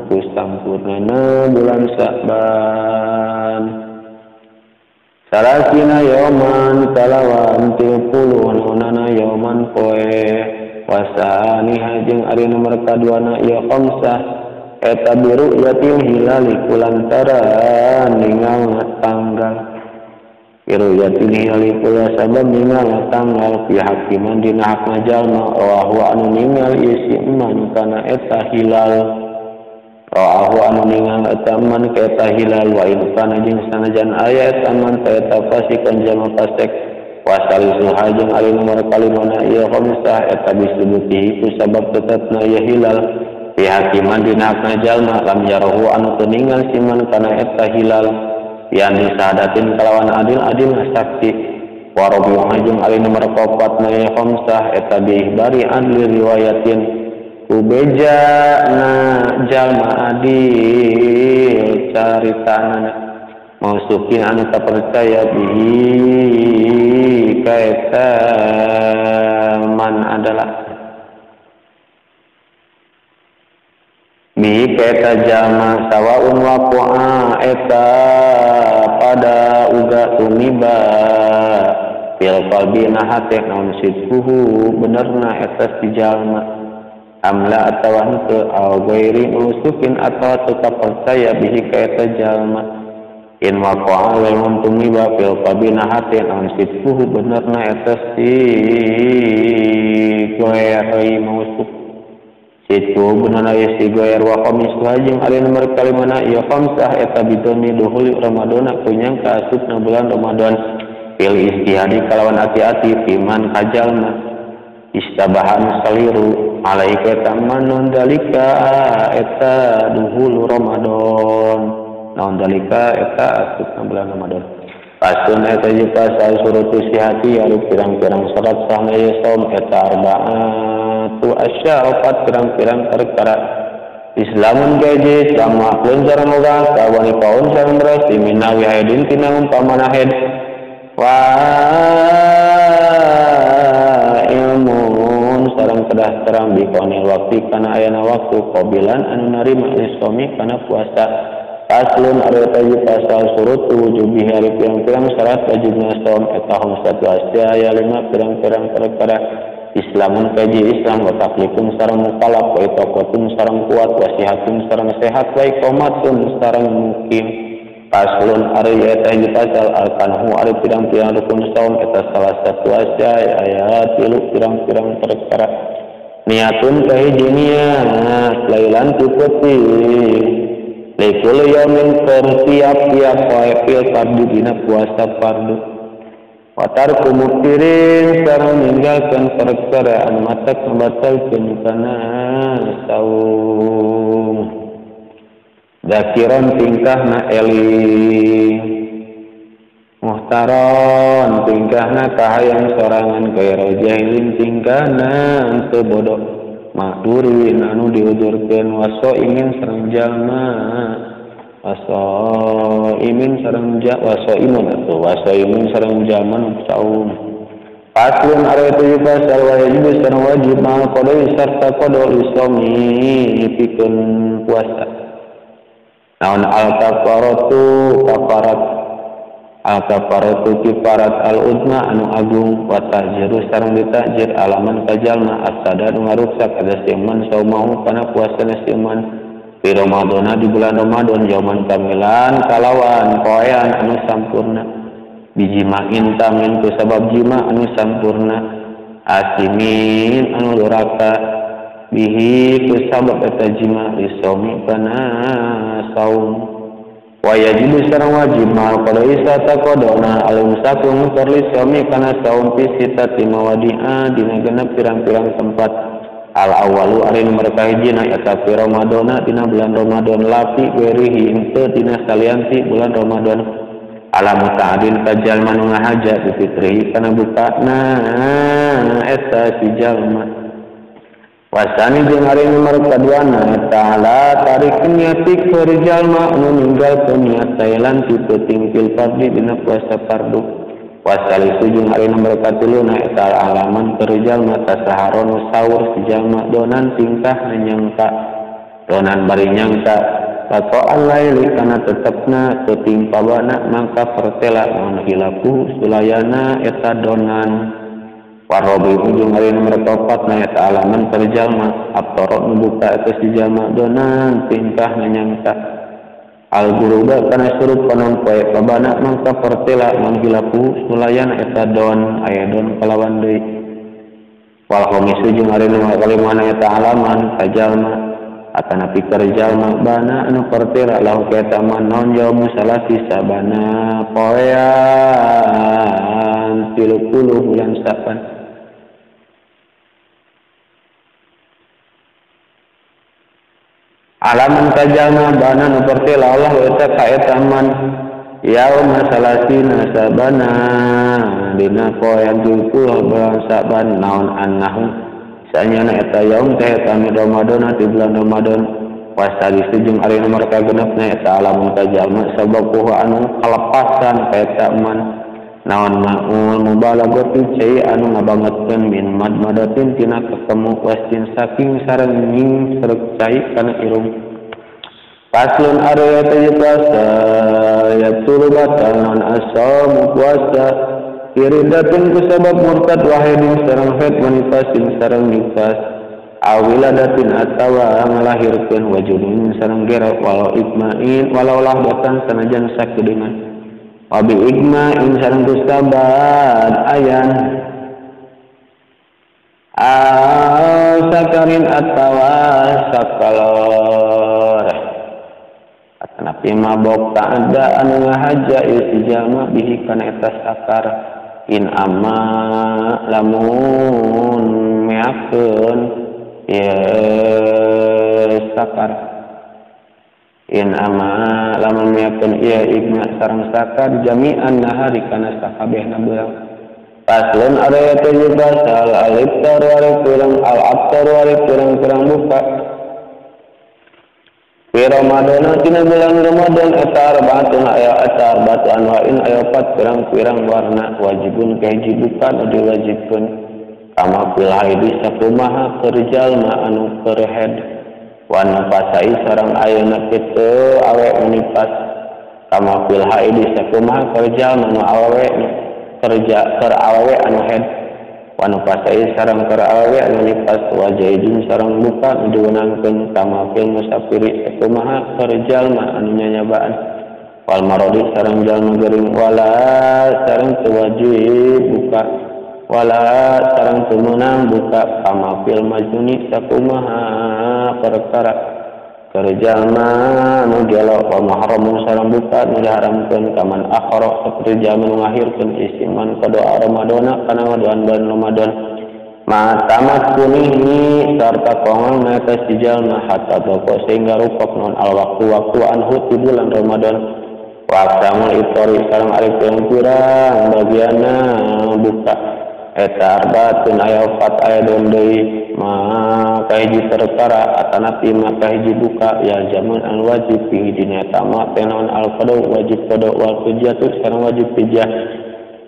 ku sampurnana bulan Sya'ban salasina yauman kalawan 30 nunana yauman poe wasani hajeng ari nomor kaduana ya khamsah eta biru yatil hilali kulantaran ningal tanggal biru yatil hilali kula sabab ningal tanggal fi hakiman dina hakna jalma wa huwa anu ningal isi man kana eta hilal wa anu ningal eta man ka eta hilal wa in kana jeung sanajan aya eta man ka eta fasikan jalma fasik wasalisu hajeng ari nomor kalimana ieu khamsah eta bisubutihi ku sabab tetepna ieu hilal fi hakiman dina hakna jalma lam yarahu anu teu ningal siman kana eta hilal yang disadatin kalawan adil sakti warobiu hajung ali nomor 4 na khamsah eta bihbari adli riwayatin kubeja na jalma adil caritanana mausukin anu tak percaya bihi kaeta man adalah bihi kaeta jama sawaun waqu'a eta pada uga tumiba fil qalbi nahate naun sidquhu benerna eta si jalma amla atawa henteu au ghairi mausukin atawa tetap percaya bihi kaeta jalma in waqa'a lamun tumiba fil qalbi nahate naun sidquhu benerna eta si ghairi mausuk sidqu benerna si ghairi wa khamis wajing ari nomor kalimana ya khamsah eta bidoni duhul ramadana kunyang ka asupna bulan ramadan fil istihadi kalawan hati-hati fiman kajalna istabahan saliru alaika taman dalika eta duhul ramadan naon dalika eta asupna bulan ramadan pasun eta je pasal surutu sihati ari pirang-pirang salat sahna ya saum eta arba'atu asya'at pirang-pirang perkara Islamun gaji sama sareng uga kawani paun sareng beras diminawi haidin tina umpamana haid wa ilmun sareng kedah terang bikonil waktu kana ayana waktu qabilan anu narima isomi kana puasa paslun ari taji pasal surut wujubi hari pirang-pirang syarat wajibna saum eta hamsatu asya aya 5 pirang-pirang perkara Islamun kaji Islam wa taklifun sareng mukalaf wa itaqatun sareng kuat wa sihatun sareng sehat wa iqamatun sareng mukim paslun ari eta hiji pasal arkanahu ari pirang-pirang rukun saum eta salah satu asya ayat 3 pirang-pirang perkara niatun kahiji niat lailan tupeti lekul yamin tiap-tiap poe fil fardu dina puasa fardu watar kumuktirin sareng ninggalkeun perkara anu matak membatalkeun kana saum zakiron tingkahna eling muhtaron tingkahna kahayang sorangan gairo jahilin tingkahna teu bodoh makdurin anu diudurkeun waso ingin sareng jalma waso imin sareng waso imun atuh waso imun sareng jalma saum paslun ari tujuh pasal wajib sareng wajib mal qadoi sarta qadoi isomi pikeun puasa naon al-kafaratu kafarat al-kafaratu kifarat al-udma anu agung wa tajru sareng ditajir alaman kajalma asada nu ngaruksak ada siman saumahu kana puasana siman di Ramadan di bulan Ramadan jauman kamilan kalawan poean anu sampurna bijimain tamin ku sabab jima anu sampurna asimin anu duraka bihi ku sabab eta jima isomi kana saum wa yajibu sareng wajib mal qadai sata qadona al-musakum terli isomi kana saum fi sitati mawadi'a dina genep pirang-pirang tempat al-awalu ari nomor kahiji na eta fi Ramadana dina bulan Ramadan lapi werihi henteu dina salianti bulan Ramadan ala muta'adin ka jalma nu ngahaja bi fitrihi kana bukana eta si jalma wasani jeung ari nomor kaduana ta'ala tarik niati keur jalma anu ninggalkeun niat tailan ti teuting fil fardhi dina puasa fardu wasali sujung hari nomor katuluna eta alaman kerjal mata saharon sahur sejalma donan tingkah nyangka donan bari nyangka pato alaili kana tetepna teuting pabana mangka pertela naon hilaku sulayana eta donan warobi ujung hari nomor 4 na eta alaman kerjalma abtorok membuka eta sejalma donan tingkah nyangka al-guruba kana surup panon poe pabana mangka pertela manghilaku sulayan eta don aya don kalawan deui wal khamisu jeung ari nu kalimana eta alaman kajalma atana pikeun jalma bana anu pertela lahu eta man non yaum salasi sabana poean 30 bulan Saban alaman kajalma bana nu pertela Allah eta ka eta man yaum salasina sabana dina poean 30 bulan Saban naon annahu sanyana eta yaum teh eta Ramadan di bulan Ramadan Wasadi jeung ari nomor kagenepna eta alamun kajalma sababuh anu kalepasan eta man naon ma'ul mubalagatu cai anu ngabangetkeun min madmadatin tina ketemu wastin saking sareng ning serek cai kana irung. Paslun area teh puasa ya tulu batal non asam puasa iridatun ku sabab murtad wahidin sareng haid wanita sing sareng nifas awiladatin atawa ngelahirkeun wajudun sareng gera walau ikmain walau lahdatan sanajan sakedeungan wabi ikmain sareng kusabat ayan sakarin atawa sakalor atanapi mabok tak ada anu ngahaja istijama bihi kana eta sakar in amma lamun meakeun ya sakar in ama lamun meakeun ieu igna sareng sakar jami'an nahari kana sakabehna beurang. Paslun area teh basal al-iftar wari kurang al-aftar wari kurang buka fi Ramadan tina bulan Ramadan eta arbaatun aya arbatu anwa'in aya 4 pirang-pirang warna wajibun kahiji buka anu diwajibkeun kama fil haidi sakumaha kerjalma anu keur haid wa nafasai sareng ayeuna kitu awe nifas kama fil haidi sakumaha kerjalma anu awe kerja keur awe anu haid wa nafasai sareng keur awe anu nifas wa jaidin sareng buka diwenangkeun kama fil musafiri sakumaha kerjalma anu nyanyabaan wal marodi sareng jalma gering wala sareng teu wajib buka wala sareng teu meunang buka kama fil majnuni sakumaha perkara kerjalma anu gelo wa mahramun sareng buka nu diharamkeun kaman akhara saperti jalma nu ngahirkeun istiman qada Ramadana kana ngadoan bulan Ramadan ma tamat kunihi sarta kongol eta si jalma hatta pokok sehingga rupok non al waktu anhu ti bulan Ramadan wa samul iftori sareng ari pirang bagianna buka eta arbaatun aya 4 aya deui maka hiji perkara atanapi maka hiji buka ya jamun al wajib fi dina tama tenon al qada wajib qada wal hujjatu sareng wajib hujjah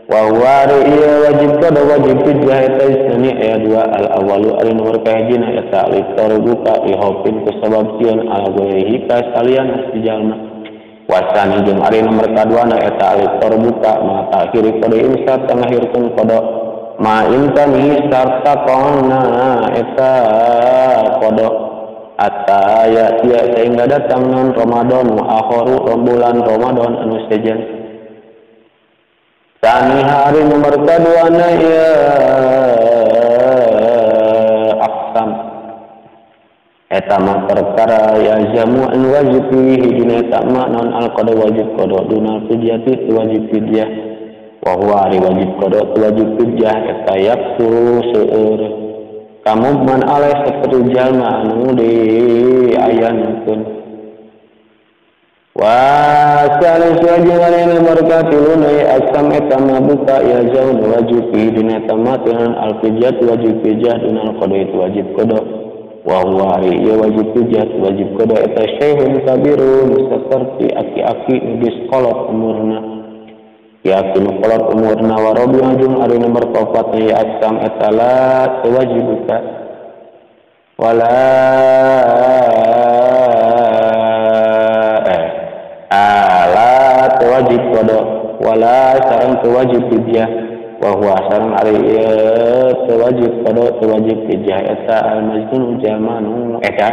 wa huwa iya wajib qada wajib hujjah eta isni aya 2 al awalu ari nomor kahijina eta al buka ihopin kusabab sieun al ghairihi ka salian jalma wasani jeung ari nomor kaduana eta al buka mata akhiri qada insat ngahirkeun qada ma intani sarta kona eta kodok ataya tia sehingga datang non Ramadan akhiru bulan Ramadan anu sejen tani hari nomor kaduana ya aksam eta mah perkara ya jamu an wajib hidina eta mah non al qada wajib qada dunal fidyati wajib fidyah wa huwa wajib qada wajib hujjah eta yaksu seueur kamu man aleh saperti jalma anu diayankeun wa salis wajib nomor katiluna asam eta mabuka ya jaun wajib dina tamatan al hujjah wajib hujjah dunal qada wajib qada wa huwa ya wajib hujjah wajib qada eta syai'un kabirun saperti aki-aki di sekolah umurna ya kinu kolot umurna wa rabi'un jeung ari nomor 4 ya asam etala wajib buka wala ala wajib qada wala sareng wajib hujjah wa huwa sareng ari wajib qada wajib hujjah eta al majnun jamanu eta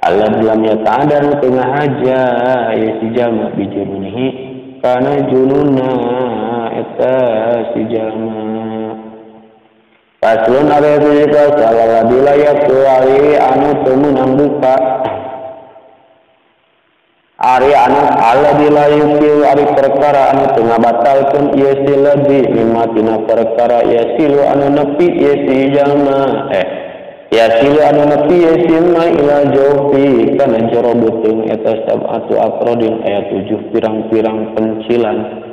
Allah dalam ya ta'ala tengah haja ya si jama bijunihi kana jununa eta si jalma paslun are bisa salah dilayak ari anu teu meunang buka ari anu ala dilayak ari perkara anu teu ngabatalkeun ieu siladi mimatina perkara ya silu anu nepi ieu si jalma ya silu anu nepi ieu silma ila jaufi kana jero beuteung eta sab'atu afrodin aya 7 pirang-pirang pencilan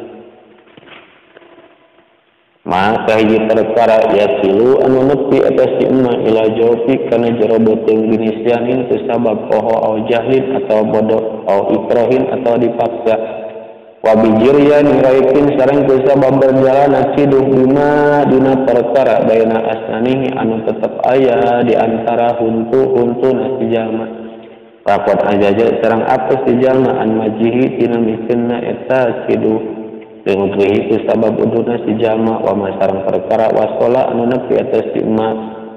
maka hiji perkara yasilu anu nepi atas imma ila jawfi kana jero beuteung binisyanin tu sabab poho au jahlin atau bodoh au ikrahin atau dipaksa wa bijiryan raikin sareng tu sabab berjalan ciduh bima dina perkara baina asnanihi anu tetep aya di antara huntu nasi jalma rapot ajaja sareng apes di jalma an majihi tina mikenna eta ciduh dengan itu sabab uduna si jalma wa masarang perkara wasola anu nepi atas imma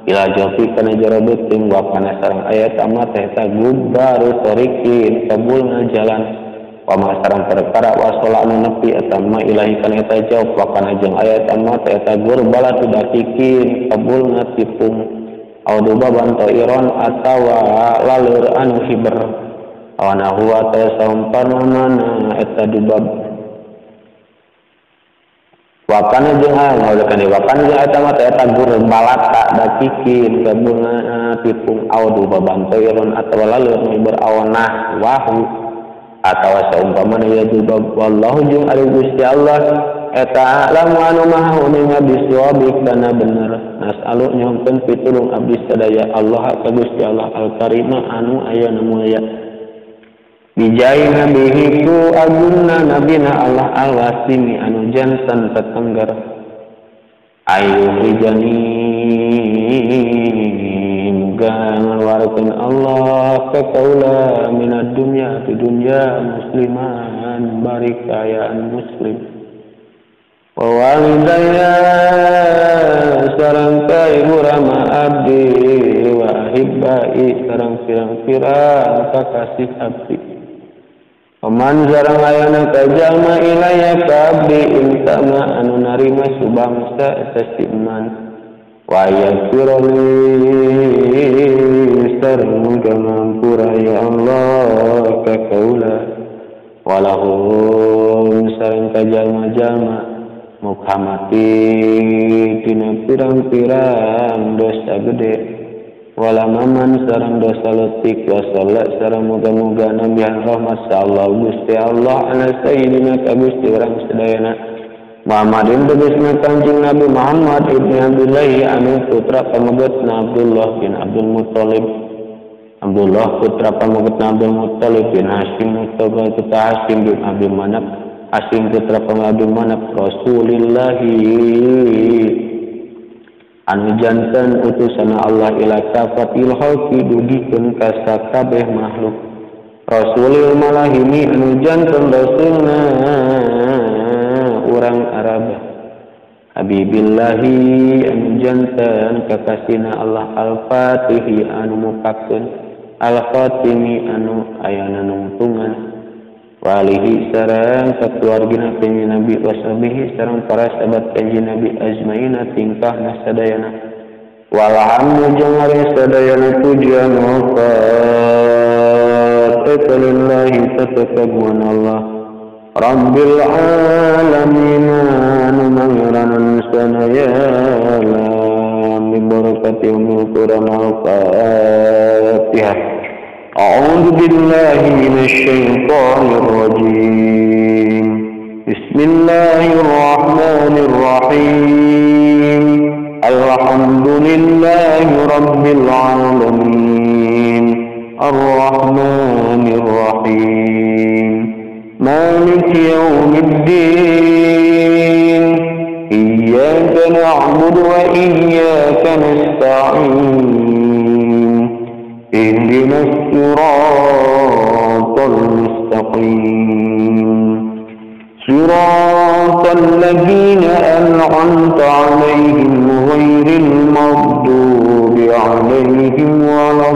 ila jawfi kana jero beuteung wa kana sareng ayat amat eta gubbaru tariqin kabulna jalan wa masarang perkara wasola anu nepi eta ma ilahi kana eta jawab wa kana jeung ayat amat eta gurbala tudakikin kabulna tipung auduba banto iron atawa laleur anu hiber awana huwa ta sampana eta dubab wakana jeung ngolehkeun wakana jeung eta mah eta gur balata da kikin kabulna tipung audu babantoiron atawa laleur berawanah wahu atawa saumpamana ya juga wallahu jeung ari Gusti Allah eta lamu anu maha uning abdi suwabik kana bener nasalu nyongkeun pitulung abdi sadaya Allah ka Gusti Allah al-karima anu aya nu mulia bijai nabihi ku agunna nabina Allah al-wasimi anu jansan tetenggar ayu rijani muga ngeluarkeun Allah ka kaula minad dunya di dunya musliman bari kayaan muslim wa walidayya sareng ka ibu rama abdi wa ahibbai sareng pirang-pirang kakasih abdi Paman sareng ayana ka jalma ilaya ka abdi insama anu narima subangsa eta iman wa yaghfirli sareng ngampura ya Allah ka kaula walahum sareng ka jalma-jalma mukhamati dina pirang-pirang dosa gede wala maman sareng dosa letik wa salat sareng muga-muga nabi rahmat sallallahu Gusti Allah ala sayyidina ka Gusti urang sadayana Muhammadin tegasna Kanjeng Nabi Muhammad ibnu Abdullah anu putra pamegetna Abdullah bin Abdul Muttalib Abdullah putra pamegetna Abdul Muttalib bin Hashim putra Hashim bin Abdul Manaf Hashim putra Abdul Manaf Rasulillah anu jantan utusan Allah ila kafatil khalqi dugikeun ka sakabeh makhluk rasulil malahimi anu jantan rasulna urang Arab habibillahi anu jantan kakasina Allah al-fatihi anu mukakeun al-khatimi anu ayana nungtungan walihi sareng keluargina kanjeng Nabi wasabihi sareng para sahabat kanjeng Nabi ajmaina tingkahna sadayana walhamdu jeung ari sadayana pujian lillahi tatakabbun Allah rabbil alamin anu mangiranan sanaya lam bi barakati umul quran al-fatihah أعوذ بالله من الشيطان الرجيم بسم الله الرحمن الرحيم الحمد لله رب العالمين الرحمن الرحيم مالك يوم الدين إياك نعبد وإياك نستعين اهدنا الصراط المستقيم صراط الذين أنعمت عليهم غير المغضوب عليهم ولا